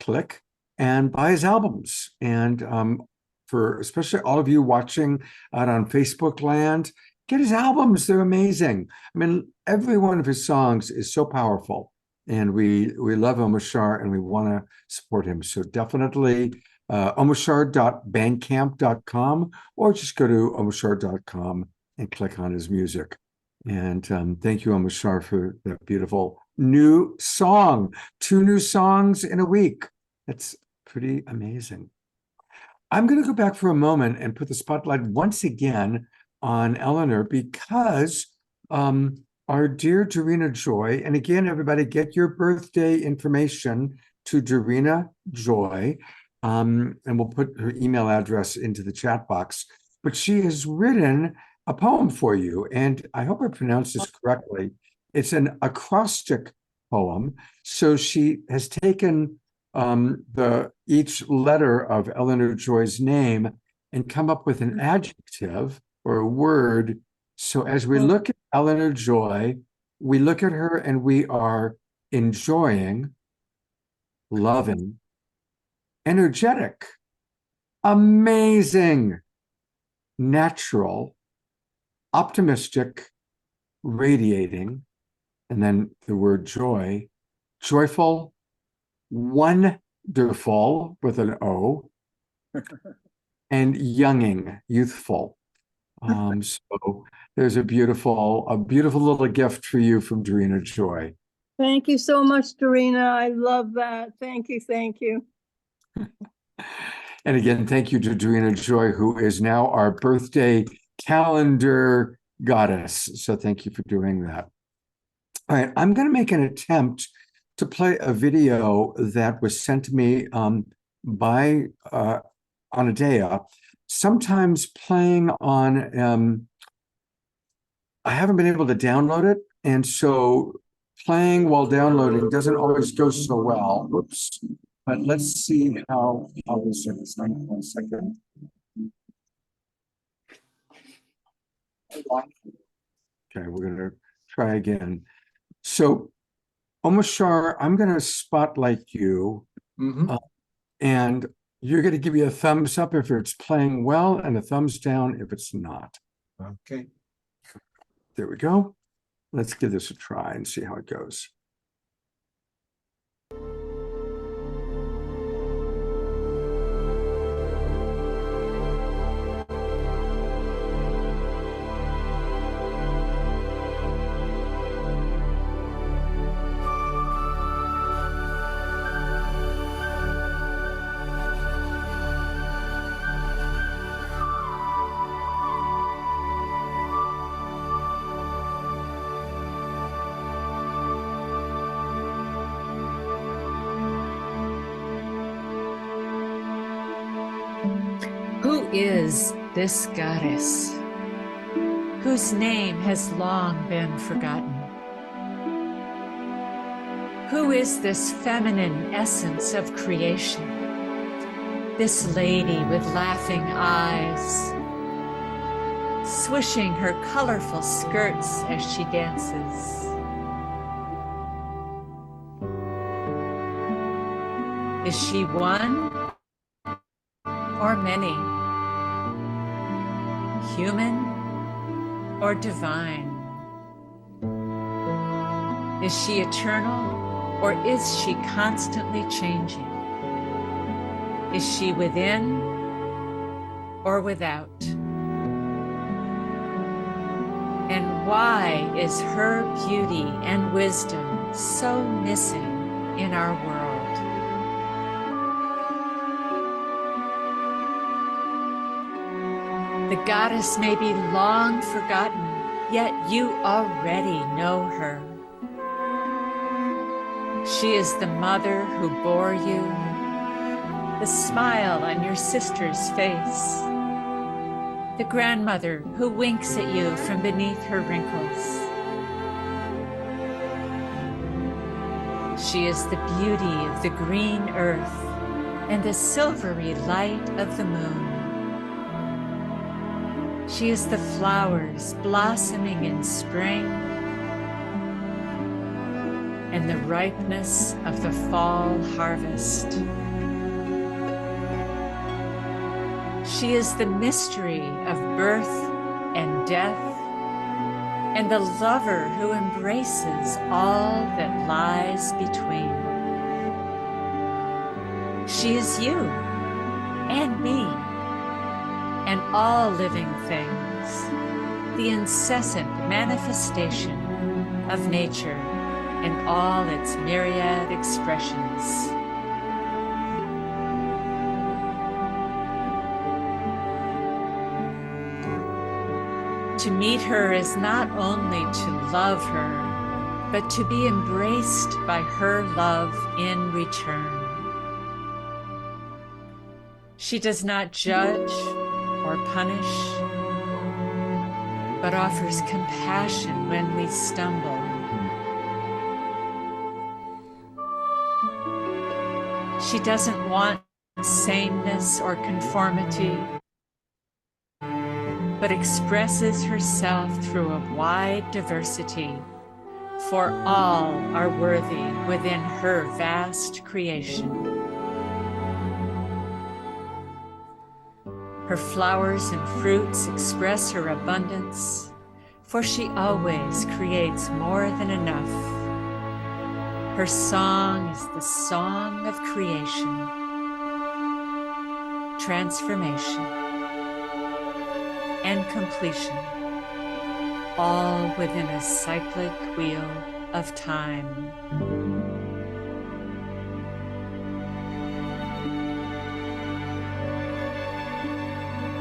click, and buy his albums. And for especially all of you watching out on Facebook land, get his albums. They're amazing. I mean, every one of his songs is so powerful. And we love Omashar and we want to support him. So definitely omashar.bandcamp.com, or just go to omashar.com and click on his music. And thank you, Omashar, for that beautiful new song. 2 new songs in a week. That's pretty amazing. I'm going to go back for a moment and put the spotlight once again on Eleanor, because our dear Dorina Joy, and again, everybody, get your birthday information to Dorina Joy, and we'll put her email address into the chat box. But she has written a poem for you, and I hope I pronounced this correctly. It's an acrostic poem. So she has taken each letter of Eleanor Joy's name and come up with an adjective or a word. So as we look at Eleanor Joy, we look at her and we are enjoying, loving, energetic, amazing, natural, optimistic, radiating, and then the word joy, joyful, wonderful with an O, and younging, youthful. So there's a beautiful little gift for you from Dorina Joy. Thank you so much, Dorina. I love that. Thank you. Thank you. And again, thank you to Dorina Joy, who is now our birthday calendar goddess. So thank you for doing that. All right, I'm going to make an attempt to play a video that was sent to me by Anodea. Sometimes playing on, I haven't been able to download it, and so playing while downloading doesn't always go so well. Oops. But let's see how this is. Hang on 1 second. Okay, we're going to try again. So, Omashar, I'm going to spotlight you, and you're going to give me a thumbs up if it's playing well and a thumbs down if it's not. Okay. There we go. Let's give this a try and see how it goes. Who is this goddess whose name has long been forgotten? Who is this feminine essence of creation? This lady with laughing eyes, swishing her colorful skirts as she dances. Is she one or many? Human or divine? Is she eternal or is she constantly changing? Is she within or without? And why is her beauty and wisdom so missing in our world? The goddess may be long forgotten, yet you already know her. She is the mother who bore you, the smile on your sister's face, the grandmother who winks at you from beneath her wrinkles. She is the beauty of the green earth and the silvery light of the moon. She is the flowers blossoming in spring and the ripeness of the fall harvest. She is the mystery of birth and death and the lover who embraces all that lies between. She is you and me and all living things, the incessant manifestation of nature in all its myriad expressions. To meet her is not only to love her, but to be embraced by her love in return. She does not judge or punish, but offers compassion when we stumble. She doesn't want sameness or conformity, but expresses herself through a wide diversity, for all are worthy within her vast creation. Her flowers and fruits express her abundance, for she always creates more than enough. Her song is the song of creation, transformation, and completion, all within a cyclic wheel of time.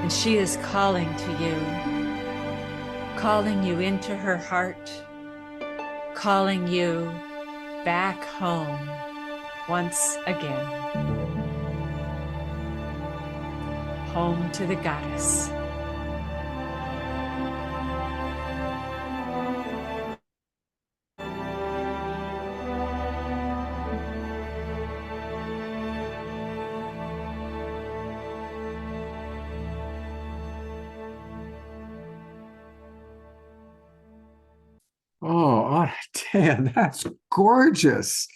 And she is calling to you, calling you into her heart, calling you back home once again. Home to the goddess. Anodea, that's gorgeous.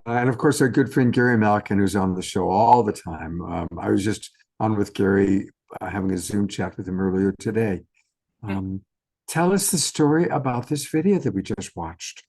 And of course, our good friend Gary Malkin, who's on the show all the time. I was just on with Gary, having a Zoom chat with him earlier today. Tell us the story about this video that we just watched.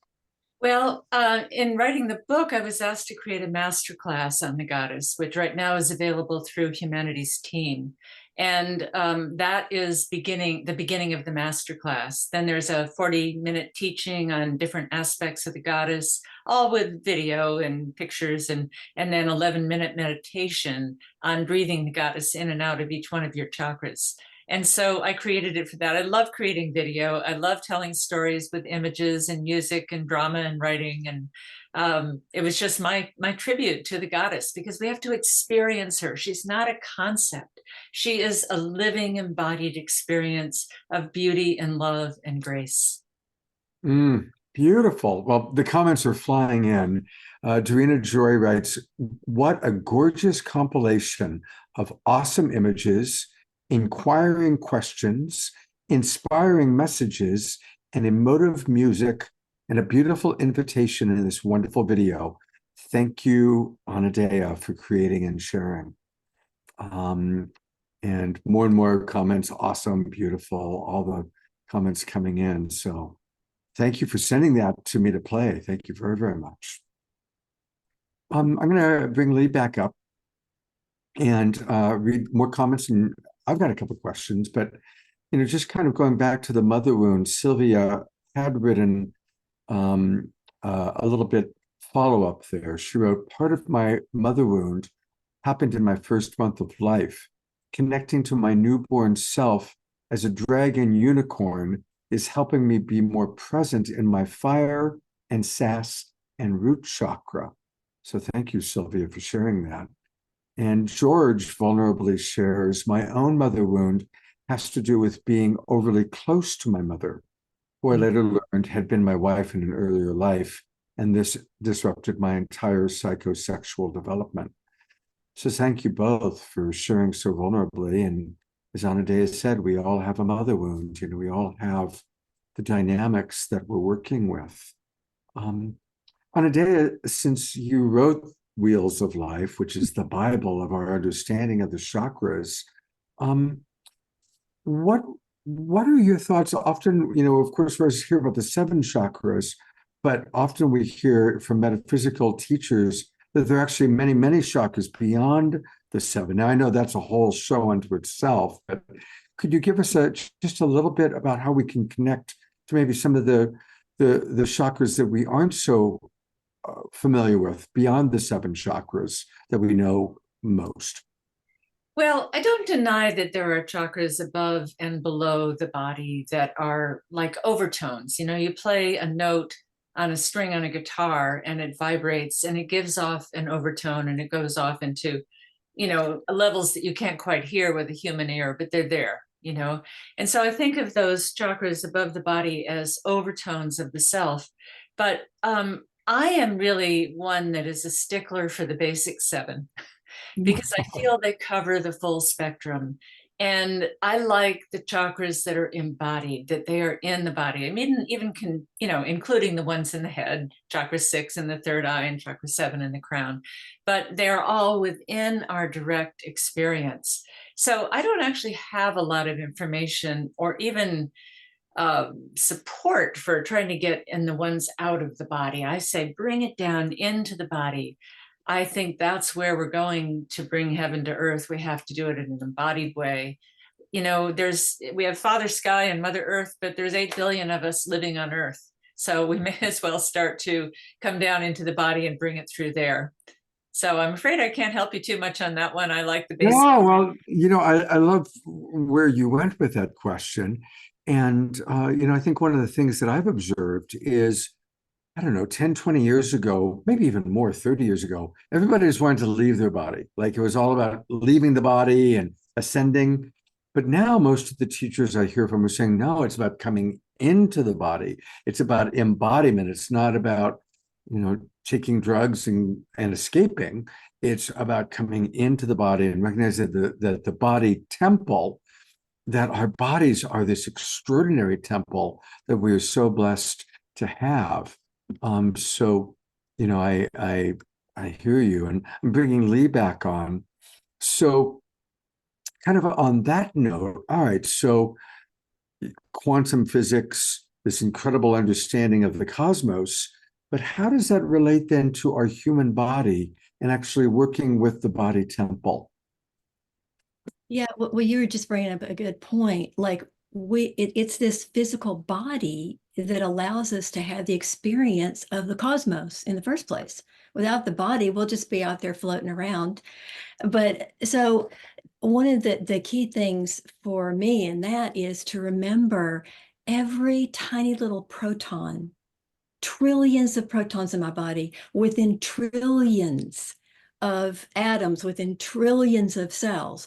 Well, in writing the book, I was asked to create a masterclass on the goddess, which right now is available through Humanities Team. And that is the beginning of the masterclass. Then there's a 40-minute teaching on different aspects of the goddess, all with video and pictures, and then 11-minute meditation on breathing the goddess in and out of each one of your chakras. And so I created it for that. I love creating video. I love telling stories with images and music and drama and writing. And it was just my tribute to the goddess, because we have to experience her. She's not a concept. She is a living, embodied experience of beauty and love and grace. Beautiful. Well, the comments are flying in. Dorina Joy writes, what a gorgeous compilation of awesome images, inquiring questions, inspiring messages, and emotive music, and a beautiful invitation in this wonderful video. Thank you, Anodea, for creating and sharing. And more comments. Awesome, beautiful, all the comments coming in. So thank you for sending that to me to play. Thank you very, very much. I'm going to bring Lee back up and read more comments, and I've got a couple of questions, but just kind of going back to the mother wound, Sylvia had written a little bit follow-up there. She wrote, part of my mother wound happened in my first month of life. Connecting to my newborn self as a dragon unicorn is helping me be more present in my fire and sass and root chakra. So thank you, Sylvia, for sharing that. And George vulnerably shares, my own mother wound has to do with being overly close to my mother, who I later learned had been my wife in an earlier life, and this disrupted my entire psychosexual development. So thank you both for sharing so vulnerably. And as Anodea said, we all have a mother wound. We all have the dynamics that we're working with. Anodea, since you wrote Wheels of Life, which is the Bible of our understanding of the chakras, what are your thoughts? Often, of course, we hear about the 7 chakras, but often we hear from metaphysical teachers that there are actually many, many chakras beyond the 7. Now, I know that's a whole show unto itself, but could you give us just a little bit about how we can connect to maybe some of the chakras that we aren't so familiar with beyond the 7 chakras that we know most? Well, I don't deny that there are chakras above and below the body that are like overtones. You play a note on a string on a guitar and it vibrates and it gives off an overtone and it goes off into, levels that you can't quite hear with a human ear, but they're there, And so I think of those chakras above the body as overtones of the self. But I am really one that is a stickler for the basic 7 because I feel they cover the full spectrum. And I like the chakras that are embodied, that they are in the body. I mean, even including the ones in the head, chakra 6 in the third eye and chakra 7 in the crown, but they're all within our direct experience. So I don't actually have a lot of information or even support for trying to get in the ones out of the body. I say, bring it down into the body. I think that's where we're going to bring heaven to earth. We have to do it in an embodied way. We have Father Sky and Mother Earth, but there's 8 billion of us living on Earth. So we may as well start to come down into the body and bring it through there. So I'm afraid I can't help you too much on that one. I like the basic. No, well, I love where you went with that question. And, I think one of the things that I've observed is, I don't know, 10, 20 years ago, maybe even more, 30 years ago, everybody just wanted to leave their body. Like it was all about leaving the body and ascending. But now most of the teachers I hear from are saying, no, it's about coming into the body. It's about embodiment. It's not about, taking drugs and escaping. It's about coming into the body and recognizing that the body temple, that our bodies are this extraordinary temple that we are so blessed to have. So, you know, I hear you, and I'm bringing Lee back on. So kind of on that note, all right, so quantum physics, this incredible understanding of the cosmos, but how does that relate then to our human body and actually working with the body temple? Yeah, well, you were just bringing up a good point. Like it's this physical body that allows us to have the experience of the cosmos in the first place. Without the body, we'll just be out there floating around. But so one of the key things for me in that is to remember every tiny little proton, trillions of protons in my body, within trillions of atoms, within trillions of cells,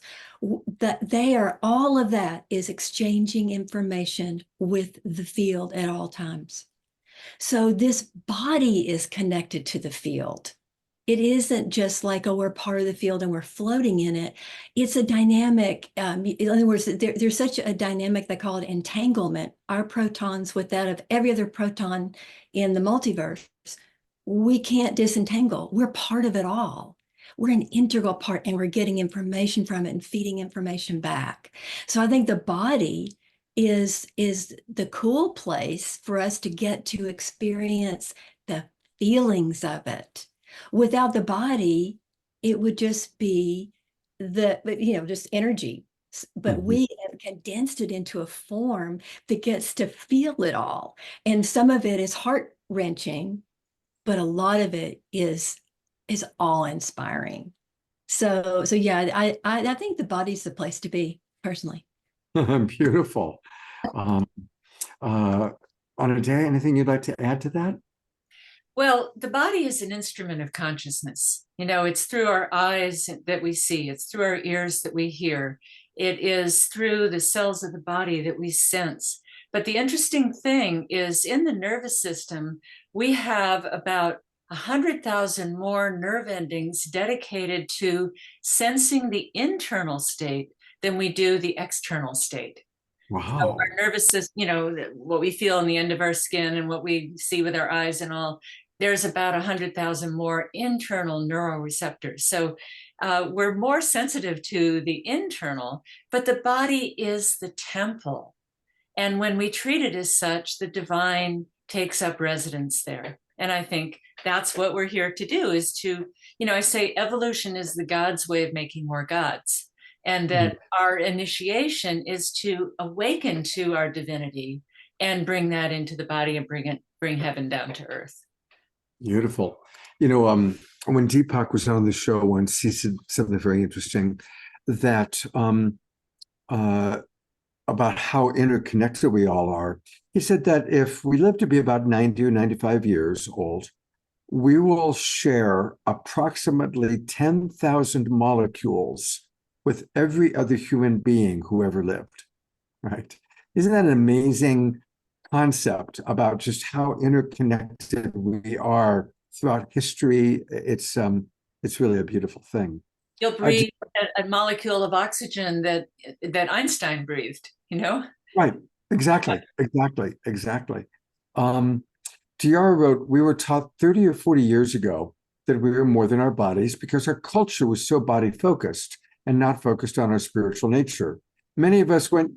that they are, all of that is exchanging information with the field at all times. So this body is connected to the field. It isn't just like, oh, we're part of the field and we're floating in it. It's a dynamic. In other words, there's such a dynamic, they call it entanglement. Our protons with that of every other proton in the multiverse, we can't disentangle. We're part of it all. We're an integral part, and we're getting information from it and feeding information back. So I think the body is the cool place for us to get to experience the feelings of it. Without the body, it would just be just energy. But we have condensed it into a form that gets to feel it all. And some of it is heart-wrenching, but a lot of it is awe-inspiring. So yeah, I think the body's the place to be, personally. Beautiful. Anodea, anything you'd like to add to that? Well, the body is an instrument of consciousness. You know, it's through our eyes that we see, it's through our ears that we hear, it is through the cells of the body that we sense. But the interesting thing is, in the nervous system, we have about 100,000 more nerve endings dedicated to sensing the internal state than we do the external state. Wow. So our nervous system, you know, what we feel on the end of our skin and what we see with our eyes and all, there's about 100,000 more internal neuroreceptors. So we're more sensitive to the internal, but the body is the temple. And when we treat it as such, the divine takes up residence there. And I think that's what we're here to do, is to, you know, I say evolution is the God's way of making more gods. And that our initiation is to awaken to our divinity and bring that into the body and bring heaven down to earth. Beautiful. You know, when Deepak was on the show once, he said something very interesting, that about how interconnected we all are. He said that if we live to be about 90 or 95 years old, we will share approximately 10,000 molecules with every other human being who ever lived, right? Isn't that an amazing concept about just how interconnected we are throughout history? It's really a beautiful thing. You'll breathe a molecule of oxygen that Einstein breathed, you know? Right, exactly. Tiara wrote, we were taught 30 or 40 years ago that we were more than our bodies because our culture was so body focused and not focused on our spiritual nature. Many of us went,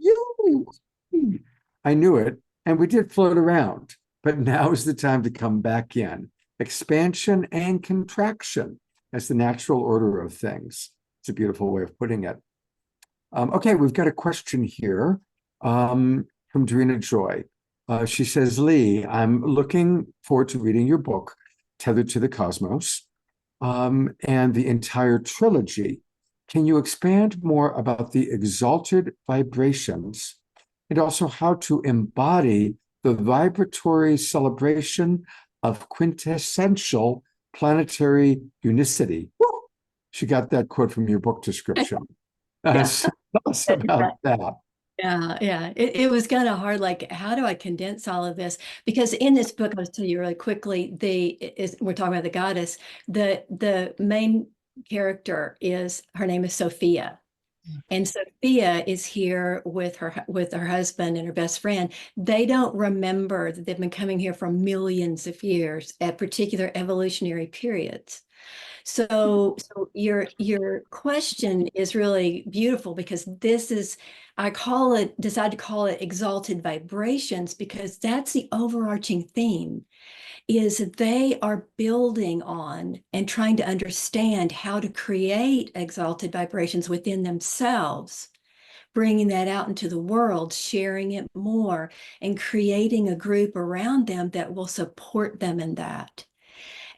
I knew it, and we did float around, but now is the time to come back in. Expansion and contraction as the natural order of things. It's a beautiful way of putting it. Okay, we've got a question here from Drina Joy. She says, Lee, I'm looking forward to reading your book, Tethered to the Cosmos, and the entire trilogy. Can you expand more about the exalted vibrations and also how to embody the vibratory celebration of quintessential planetary unicity? Woo! She got that quote from your book description. So tell us about that. Yeah. It was kind of hard. Like, how do I condense all of this? Because in this book, I'll tell you really quickly, we're talking about the goddess. The main character her name is Sophia. And Sophia is here with her husband and her best friend. They don't remember that they've been coming here for millions of years at particular evolutionary periods. So your question is really beautiful, because this is, decide to call it exalted vibrations, because that's the overarching theme, is they are building on and trying to understand how to create exalted vibrations within themselves, bringing that out into the world, sharing it more, and creating a group around them that will support them in that.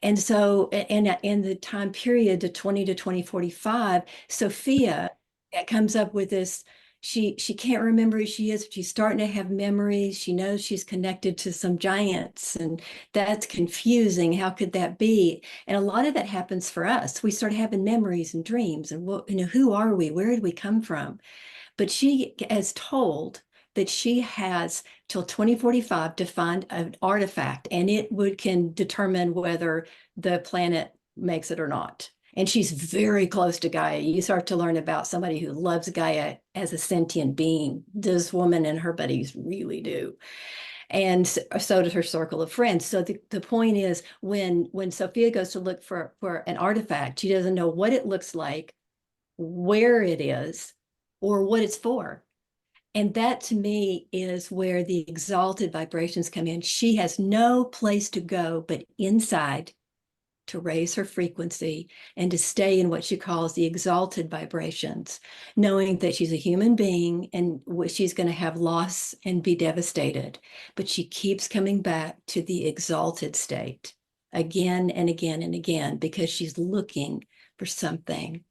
And so in the time period to 2045, Sophia comes up with this. She can't remember who she is, but she's starting to have memories. She knows she's connected to some giants, and that's confusing. How could that be? And a lot of that happens for us. We start having memories and dreams, and who are we? Where did we come from? But she is told that she has till 2045 to find an artifact, and it can determine whether the planet makes it or not. And she's very close to Gaia. You start to learn about somebody who loves Gaia as a sentient being. This woman and her buddies really do. And so does her circle of friends. So the point is, when Sophia goes to look for an artifact, she doesn't know what it looks like, where it is, or what it's for. And that, to me, is where the exalted vibrations come in. She has no place to go but inside, to raise her frequency and to stay in what she calls the exalted vibrations, knowing that she's a human being and she's going to have loss and be devastated. But she keeps coming back to the exalted state again and again and again, because she's looking for something.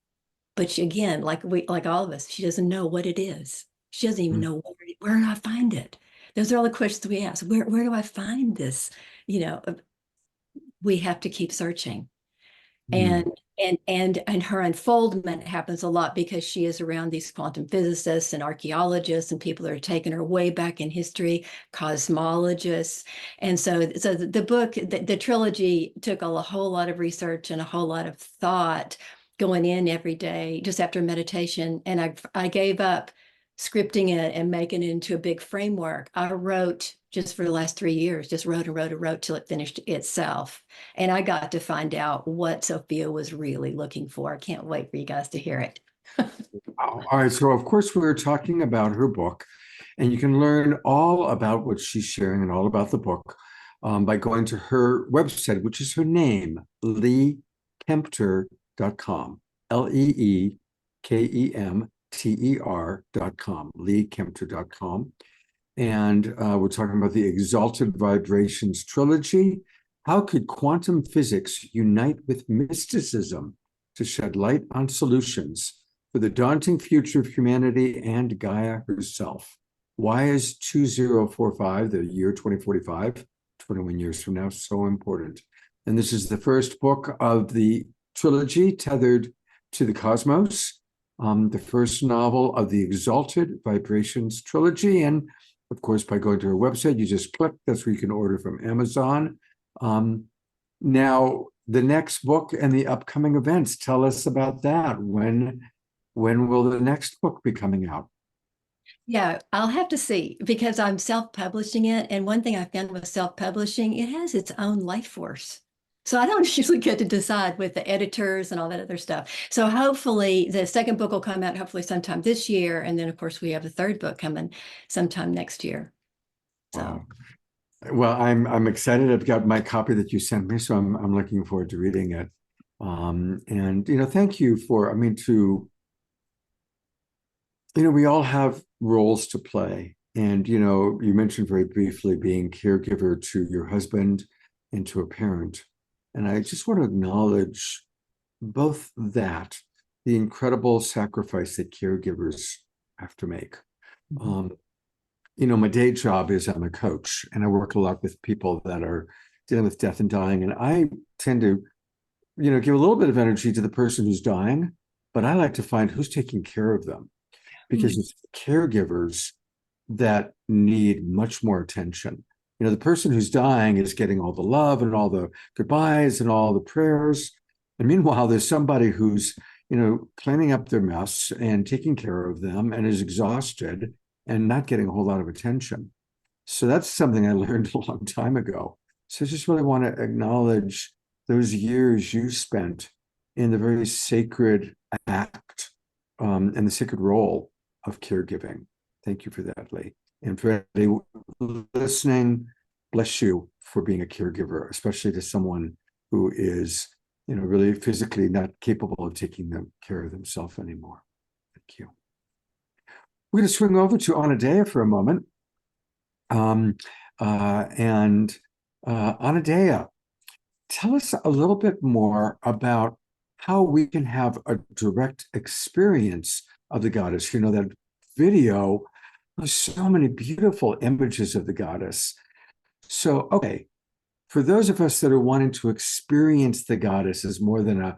But she, again, like all of us, she doesn't know what it is. She doesn't even know where do I find it. Those are all the questions we ask. Where do I find this? We have to keep searching. And her unfoldment happens a lot because she is around these quantum physicists and archaeologists and people that are taking her way back in history, cosmologists. And so the book, the trilogy, took a whole lot of research and a whole lot of thought going in every day just after meditation. And I gave up scripting it and making it into a big framework. I wrote just for the last 3 years, just wrote and wrote and wrote till it finished itself. And I got to find out what Sophia was really looking for. I can't wait for you guys to hear it. All right. So, of course, we're talking about her book, and you can learn all about what she's sharing and all about the book by going to her website, which is her name, leekemter.com, LEEKEMTER.com, leekemter.com. And we're talking about the Exalted Vibrations trilogy. How could quantum physics unite with mysticism to shed light on solutions for the daunting future of humanity and Gaia herself? Why is 2045, the year 2045, 21 years from now, so important? And this is the first book of the trilogy, Tethered to the Cosmos, the first novel of the Exalted Vibrations trilogy. And of course, by going to her website, you just click, that's where you can order from Amazon. Now, the next book and the upcoming events, tell us about that. When will the next book be coming out? Yeah, I'll have to see, because I'm self-publishing it. And one thing I found with self-publishing, it has its own life force. So I don't usually get to decide with the editors and all that other stuff. So hopefully the second book will come out hopefully sometime this year. And then, of course, we have the third book coming sometime next year. So. Wow. Well, I'm excited. I've got my copy that you sent me, so I'm looking forward to reading it. And thank you for, we all have roles to play. And you mentioned very briefly being caregiver to your husband and to a parent. And I just want to acknowledge both that, the incredible sacrifice that caregivers have to make. My day job is I'm a coach, and I work a lot with people that are dealing with death and dying. And I tend to, give a little bit of energy to the person who's dying, but I like to find who's taking care of them, because it's caregivers that need much more attention. The person who's dying is getting all the love and all the goodbyes and all the prayers. And meanwhile, there's somebody who's, cleaning up their mess and taking care of them and is exhausted and not getting a whole lot of attention. So that's something I learned a long time ago. So I just really want to acknowledge those years you spent in the very sacred act and the sacred role of caregiving. Thank you for that, Lee. And for anybody listening, bless you for being a caregiver, especially to someone who is, really physically not capable of taking care of themselves anymore. Thank you. We're going to swing over to Anodea for a moment. Anodea, tell us a little bit more about how we can have a direct experience of the goddess. That video, there's so many beautiful images of the goddess. So, okay, for those of us that are wanting to experience the goddess as more than an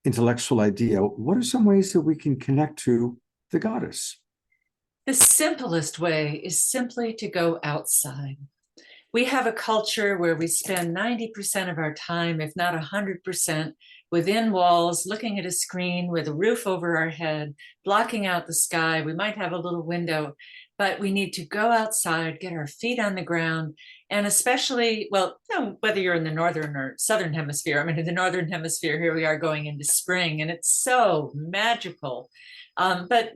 intellectual idea, what are some ways that we can connect to the goddess? The simplest way is simply to go outside. We have a culture where we spend 90% of our time, if not 100%, within walls, looking at a screen with a roof over our head, blocking out the sky. We might have a little window, but we need to go outside, get our feet on the ground, and especially, whether you're in the northern or southern hemisphere. In the northern hemisphere, here we are going into spring, and it's so magical. But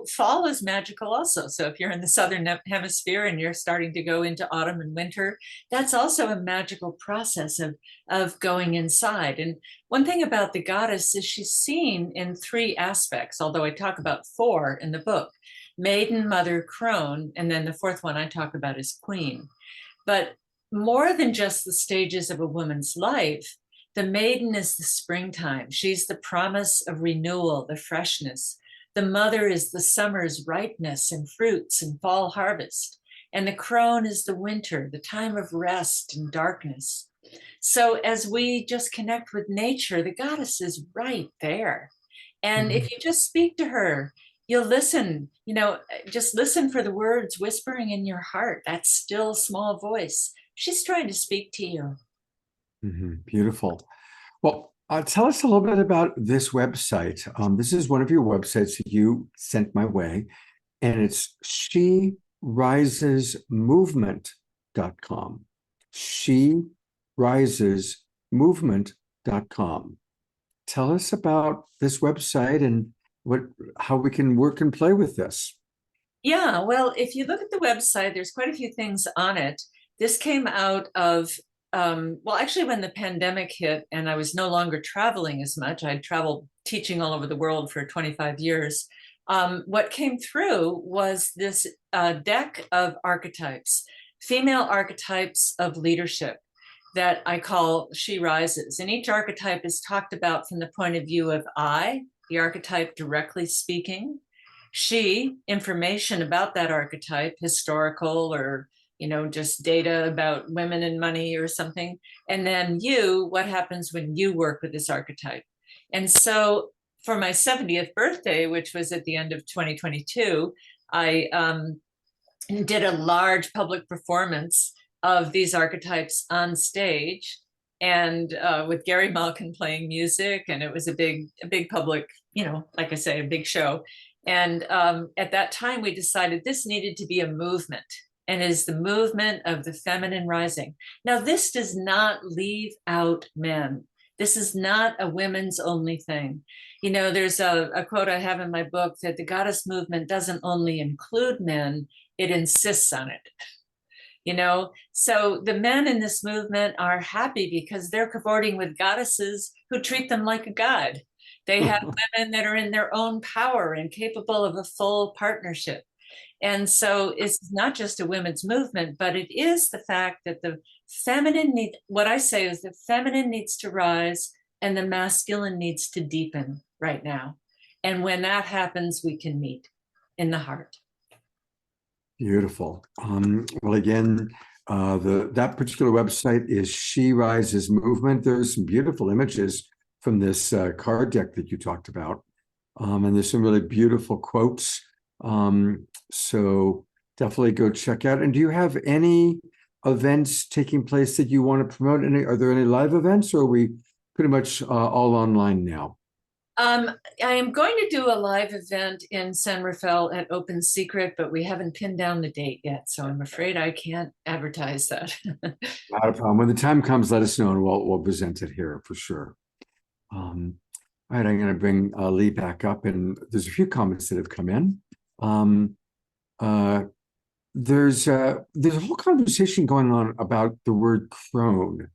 fall is magical also. So if you're in the southern hemisphere and you're starting to go into autumn and winter, that's also a magical process of going inside. And one thing about the goddess is she's seen in 3 aspects, although I talk about 4 in the book: maiden, mother, crone, and then the 4th one I talk about is queen. But more than just the stages of a woman's life, the maiden is the springtime. She's the promise of renewal, the freshness. The mother is the summer's ripeness and fruits and fall harvest. And the crone is the winter, the time of rest and darkness. So as we just connect with nature, the goddess is right there. And if you just speak to her, you'll listen, just listen for the words whispering in your heart, that still small voice. She's trying to speak to you. Beautiful. Well, tell us a little bit about this website. This is one of your websites that you sent my way, and it's sherisesmovement.com. sherisesmovement.com. Tell us about this website and how we can work and play with this. Yeah, well, if you look at the website, there's quite a few things on it. This came out of actually, when the pandemic hit and I was no longer traveling as much, I'd traveled teaching all over the world for 25 years. What came through was this deck of archetypes, female archetypes of leadership that I call She Rises. And each archetype is talked about from the point of view of I, the archetype directly speaking; she, information about that archetype, historical or just data about women and money or something. And then you, what happens when you work with this archetype. And so for my 70th birthday, which was at the end of 2022, I did a large public performance of these archetypes on stage, and with Gary Malkin playing music. And it was a big public, like I say, a big show. And at that time, we decided this needed to be a movement, and is the movement of the feminine rising. Now, this does not leave out men. This is not a women's only thing. There's a quote I have in my book that the goddess movement doesn't only include men, it insists on it. So the men in this movement are happy because they're cavorting with goddesses who treat them like a god. They have women that are in their own power and capable of a full partnership. And so it's not just a women's movement, but it is the fact that the feminine what I say is the feminine needs to rise and the masculine needs to deepen right now. And when that happens, we can meet in the heart. Beautiful. Well, again, that particular website is She Rises Movement. There's some beautiful images from this card deck that you talked about. And there's some really beautiful quotes. So definitely go check out. And do you have any events taking place that you want to promote? Are there any live events, or are we pretty much all online now? I am going to do a live event in San Rafael at Open Secret, but we haven't pinned down the date yet, so I'm afraid I can't advertise that. Not a problem. When the time comes, let us know and we'll present it here for sure. All right, I'm going to bring Lee back up, and there's a few comments that have come in. There's a whole conversation going on about the word crone.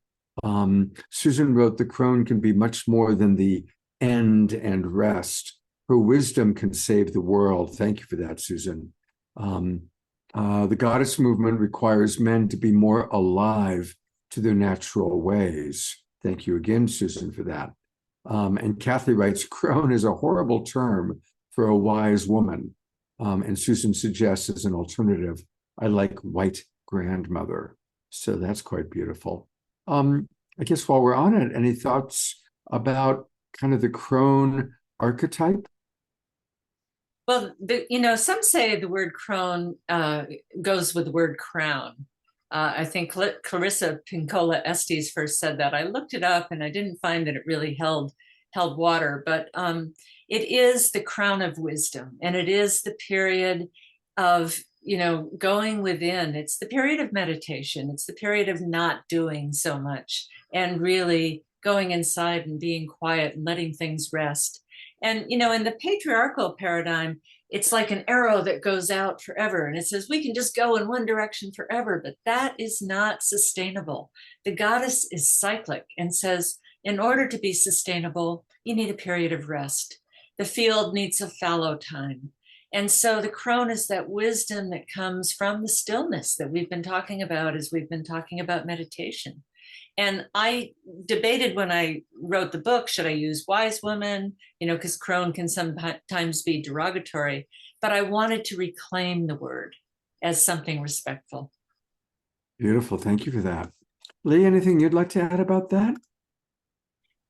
Susan wrote, the crone can be much more than the end and rest. Her wisdom can save the world. Thank you for that, Susan. The goddess movement requires men to be more alive to their natural ways. Thank you again, Susan, for that. And Kathy writes, crone is a horrible term for a wise woman. And Susan suggests as an alternative, I like white grandmother. So that's quite beautiful. I guess while we're on it, any thoughts about kind of the crone archetype? Well, some say the word crone goes with the word crown. I think Clarissa Pincola Estes first said that. I looked it up and I didn't find that it really held water, but it is the crown of wisdom, and it is the period of going within. It's the period of meditation. It's the period of not doing so much and really going inside and being quiet and letting things rest. And in the patriarchal paradigm, it's like an arrow that goes out forever, and it says we can just go in one direction forever, but that is not sustainable. The goddess is cyclic and says, in order to be sustainable, you need a period of rest. The field needs a fallow time. And so the crone is that wisdom that comes from the stillness that we've been talking about as we've been talking about meditation. And I debated when I wrote the book, should I use wise woman? Because crone can sometimes be derogatory, but I wanted to reclaim the word as something respectful. Beautiful. Thank you for that. Lee, anything you'd like to add about that?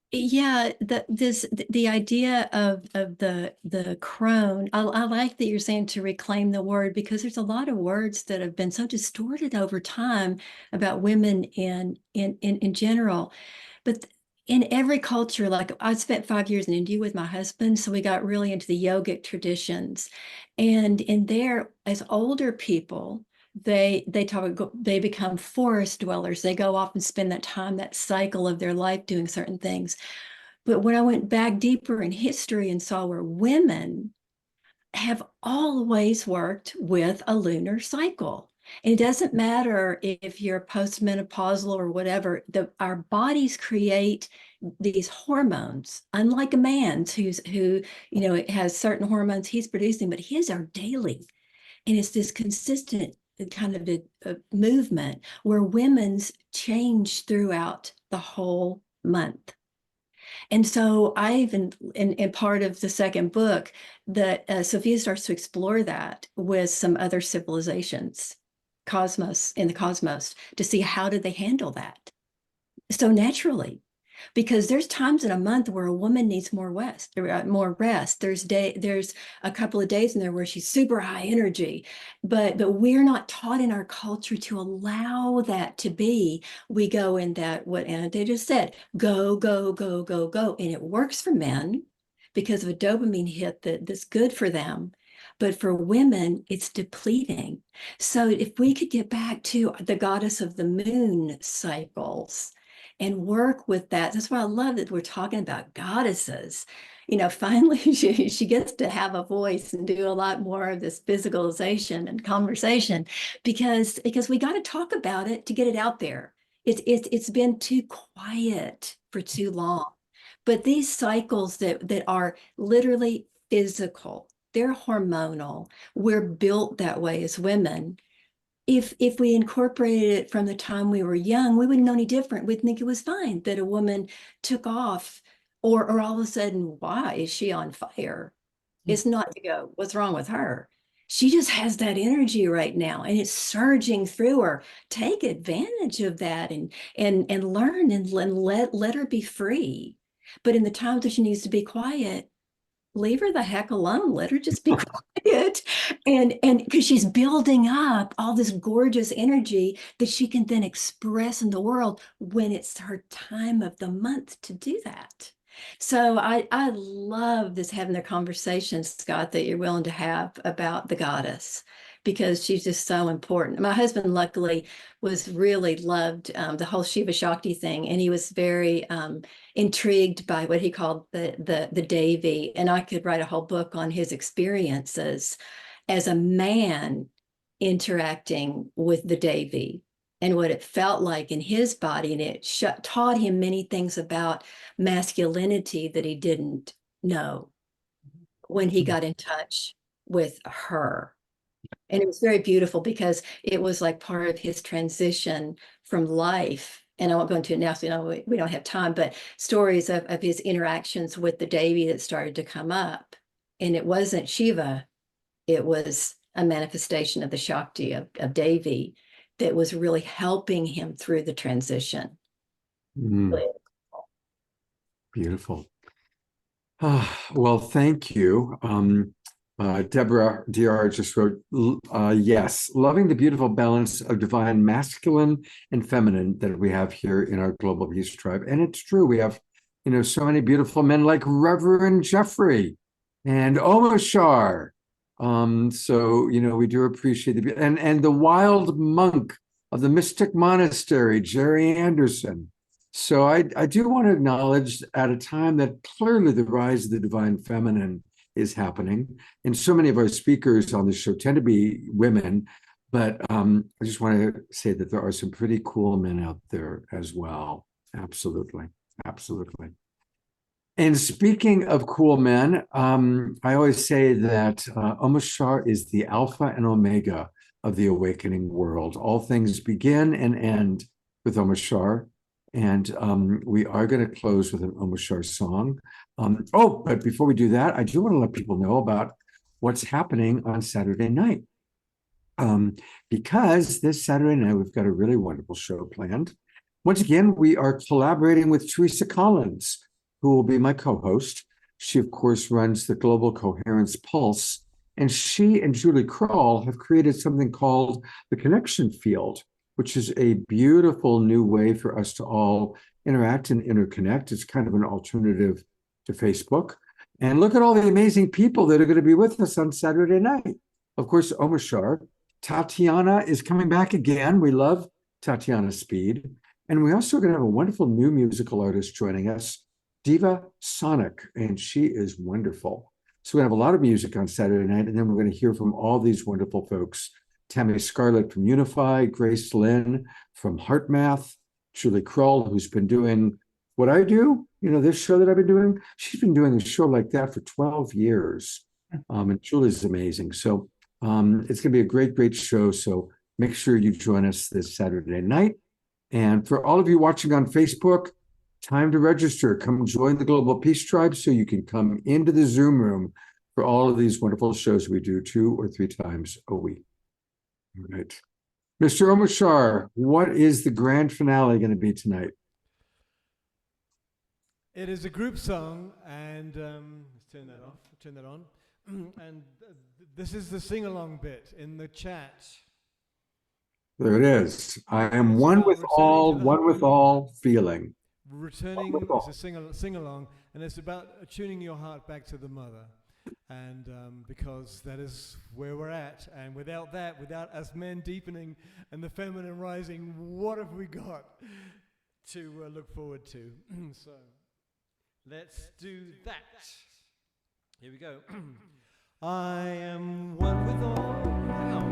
Yeah, the idea of the crone, I like that you're saying to reclaim the word, because there's a lot of words that have been so distorted over time about women in general. But in every culture, like I spent 5 years in India with my husband, so we got really into the yogic traditions. And in there, as older people, they become forest dwellers. They go off and spend that time, that cycle of their life doing certain things. But when I went back deeper in history and saw where women have always worked with a lunar cycle. And it doesn't matter if you're postmenopausal or whatever, our bodies create these hormones, unlike a man's who it has certain hormones he's producing, but his are daily. And it's this consistent kind of a movement where women's change throughout the whole month. And so I even, in part of the second book, that Sophia starts to explore that with some other civilizations, in the cosmos, to see how did they handle that so naturally. Because there's times in a month where a woman needs more rest. There's a couple of days in there where she's super high energy, but we're not taught in our culture to allow that to be. We go in that, what Anodea just said, go, go, go, go, go. And it works for men because of a dopamine hit that's good for them. But for women, it's depleting. So if we could get back to the goddess of the moon cycles, and work with that. That's why I love that we're talking about goddesses. Finally, she gets to have a voice and do a lot more of this physicalization and conversation, because we got to talk about it to get it out there. It's been too quiet for too long. But these cycles that are literally physical, they're hormonal. We're built that way as women. If we incorporated it from the time we were young, we wouldn't know any different. We'd think it was fine that a woman took off, or all of a sudden, why is she on fire? It's not to go, what's wrong with her? She just has that energy right now, and it's surging through her. Take advantage of that and learn and let her be free. But in the times that she needs to be quiet, leave her the heck alone. Let her just be quiet. And because she's building up all this gorgeous energy that she can then express in the world when it's her time of the month to do that. So I love this having the conversation, Scott, that you're willing to have about the goddess, because she's just so important. My husband, luckily, was really loved the whole Shiva Shakti thing, and he was very intrigued by what he called the Devi. And I could write a whole book on his experiences as a man interacting with the Devi and what it felt like in his body. And it taught him many things about masculinity that he didn't know when he got in touch with her. And it was very beautiful because it was like part of his transition from life. And I won't go into it now, so you know, we don't have time, but stories of his interactions with the Devi that started to come up. And it wasn't Shiva, it was a manifestation of the Shakti of Devi that was really helping him through the transition. Beautiful. Well, thank you. Deborah DR just wrote, yes, loving the beautiful balance of divine masculine and feminine that we have here in our Global Peace Tribe. And it's true, we have, you know, so many beautiful men like Reverend Jeffrey and Omashar. So, you know, we do appreciate and the wild monk of the Mystic Monastery, Jerry Anderson. So I do want to acknowledge at a time that clearly the rise of the divine feminine is happening. And so many of our speakers on the show tend to be women, but I just want to say that there are some pretty cool men out there as well. Absolutely. Absolutely. And speaking of cool men, I always say that Omashar is the alpha and omega of the awakening world. All things begin and end with Omashar. And we are going to close with an Omashar song. But before we do that, I do want to let people know about what's happening on Saturday night. Because this Saturday night, we've got a really wonderful show planned. Once again, we are collaborating with Teresa Collins, who will be my co-host. She, of course, runs the Global Coherence Pulse, and she and Julie Kroll have created something called the Connection Field, which is a beautiful new way for us to all interact and interconnect. It's kind of an alternative to Facebook. And look at all the amazing people that are going to be with us on Saturday night. Of course, Omashar. Tatiana is coming back again. We love Tatiana Speed. And we also are going to have a wonderful new musical artist joining us, Diva Sonic, and she is wonderful. So we have a lot of music on Saturday night, and then we're going to hear from all these wonderful folks. Tammy Scarlett from Unify, Grace Lynn from Heart Math, Julie Kroll, who's been doing what I do, you know, this show that I've been doing. She's been doing a show like that for 12 years. And Julie's amazing. So it's going to be a great, great show. So make sure you join us this Saturday night. And for all of you watching on Facebook, time to register. Come join the Global Peace Tribe so you can come into the Zoom room for all of these wonderful shows we do 2 or 3 times a week. All right. Mr. Omashar, what is the grand finale going to be tonight? It is a group song, and let's turn that off, turn that on. And this is the sing-along bit in the chat. There it is. I am one with all feeling. Returning, it's a sing-along, and it's about tuning your heart back to the mother. And because that is where we're at. And without that, without us men deepening and the feminine rising, what have we got to look forward to? So let's do that. Here we go. I am one with all. Wow.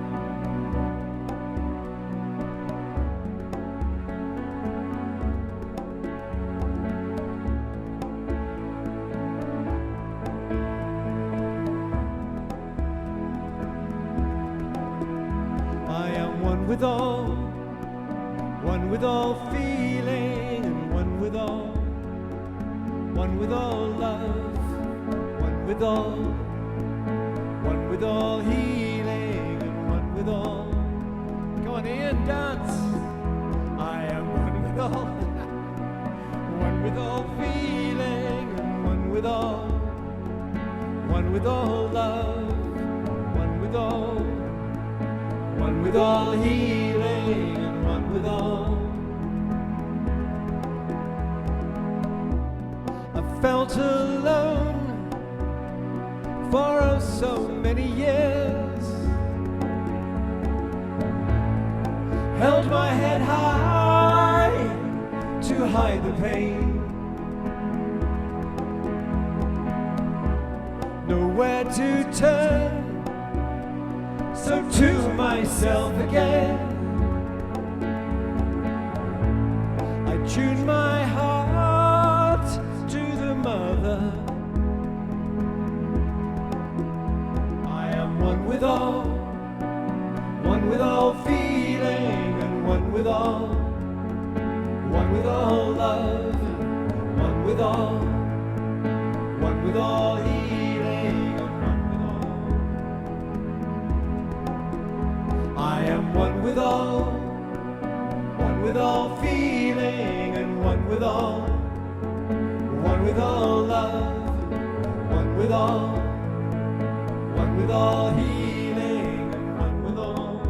With all, one with all feeling, and one with all love, one with all healing, and one with all. Come on, Ian, dance. I am one with all, one with all feeling, and one with all love, one with all. One with all healing, and one with all. felt alone for oh so many years. Held my head high to hide the pain. Nowhere to turn, so to myself again I tuned my heart to the mother. I am one with all feeling, and one with all love, one with all healing, and one with all. I am one with all feeling, and one with all love, one with all healing, and one with all.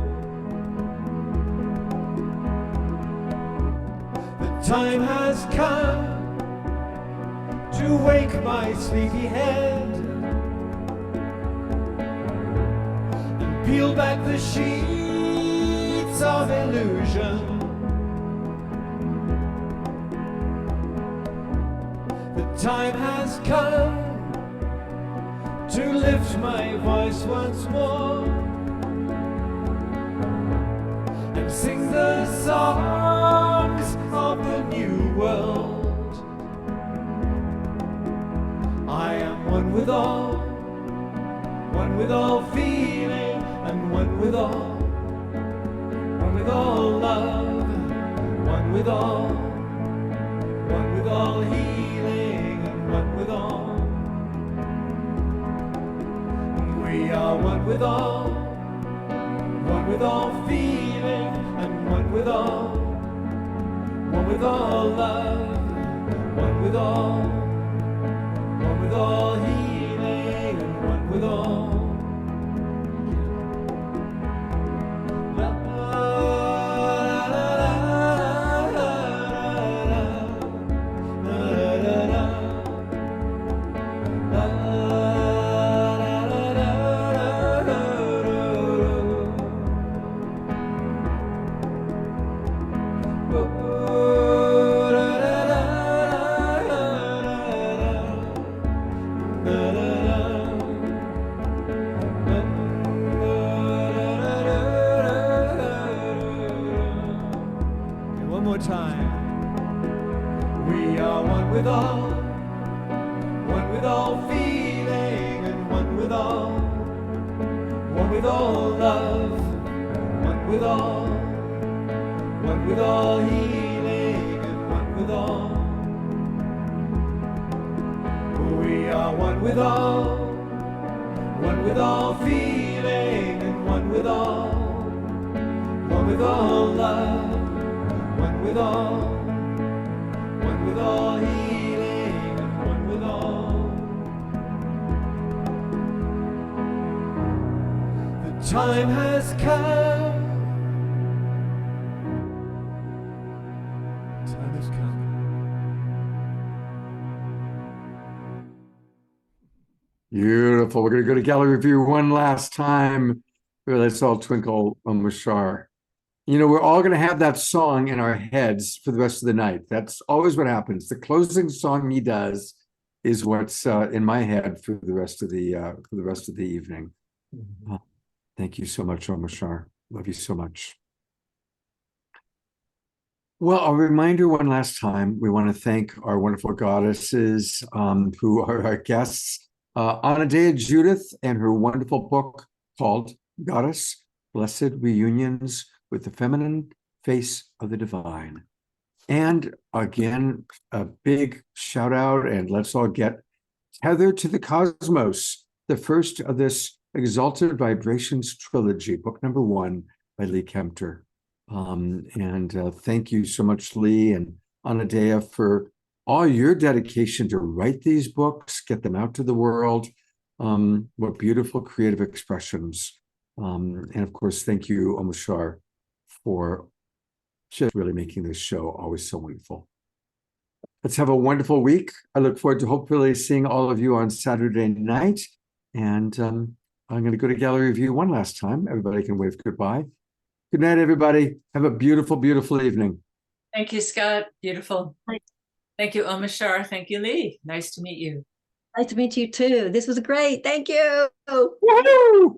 The time has come to wake my sleepy head and peel back the sheets of illusion. The time has come to lift my voice once more and sing the songs of the new world. I am one with all feeling, and one with all love, one with all healing, and one with all. We are one with all feeling, and one with all love, one with all healing, and one with all. Time has come. Time has come. Beautiful. We're going to go to gallery view one last time. Let's all twinkle Omashar. You know, we're all going to have that song in our heads for the rest of the night. That's always what happens. The closing song he does is what's in my head for the rest of the evening. Mm-hmm. Thank you so much, Omashar. Love you so much. Well, a reminder one last time, we want to thank our wonderful goddesses who are our guests, Anodea Judith and her wonderful book called Goddess, Blessed Reunions with the Feminine Face of the Divine. And again, a big shout out, and let's all get Tethered to the Cosmos, the first of this Exalted Vibrations trilogy, book number 1 by Lee Kemter. Thank you so much, Lee and Anodea, for all your dedication to write these books, get them out to the world. What beautiful creative expressions. And of course, thank you, Omashar, for just really making this show always so wonderful. Let's have a wonderful week. I look forward to hopefully seeing all of you on Saturday night. And I'm going to go to gallery view one last time. Everybody can wave goodbye. Good night, everybody. Have a beautiful, beautiful evening. Thank you, Scott. Beautiful. Thank you, Omashar. Thank you, Lee. Nice to meet you. Nice to meet you too. This was great. Thank you. Woohoo!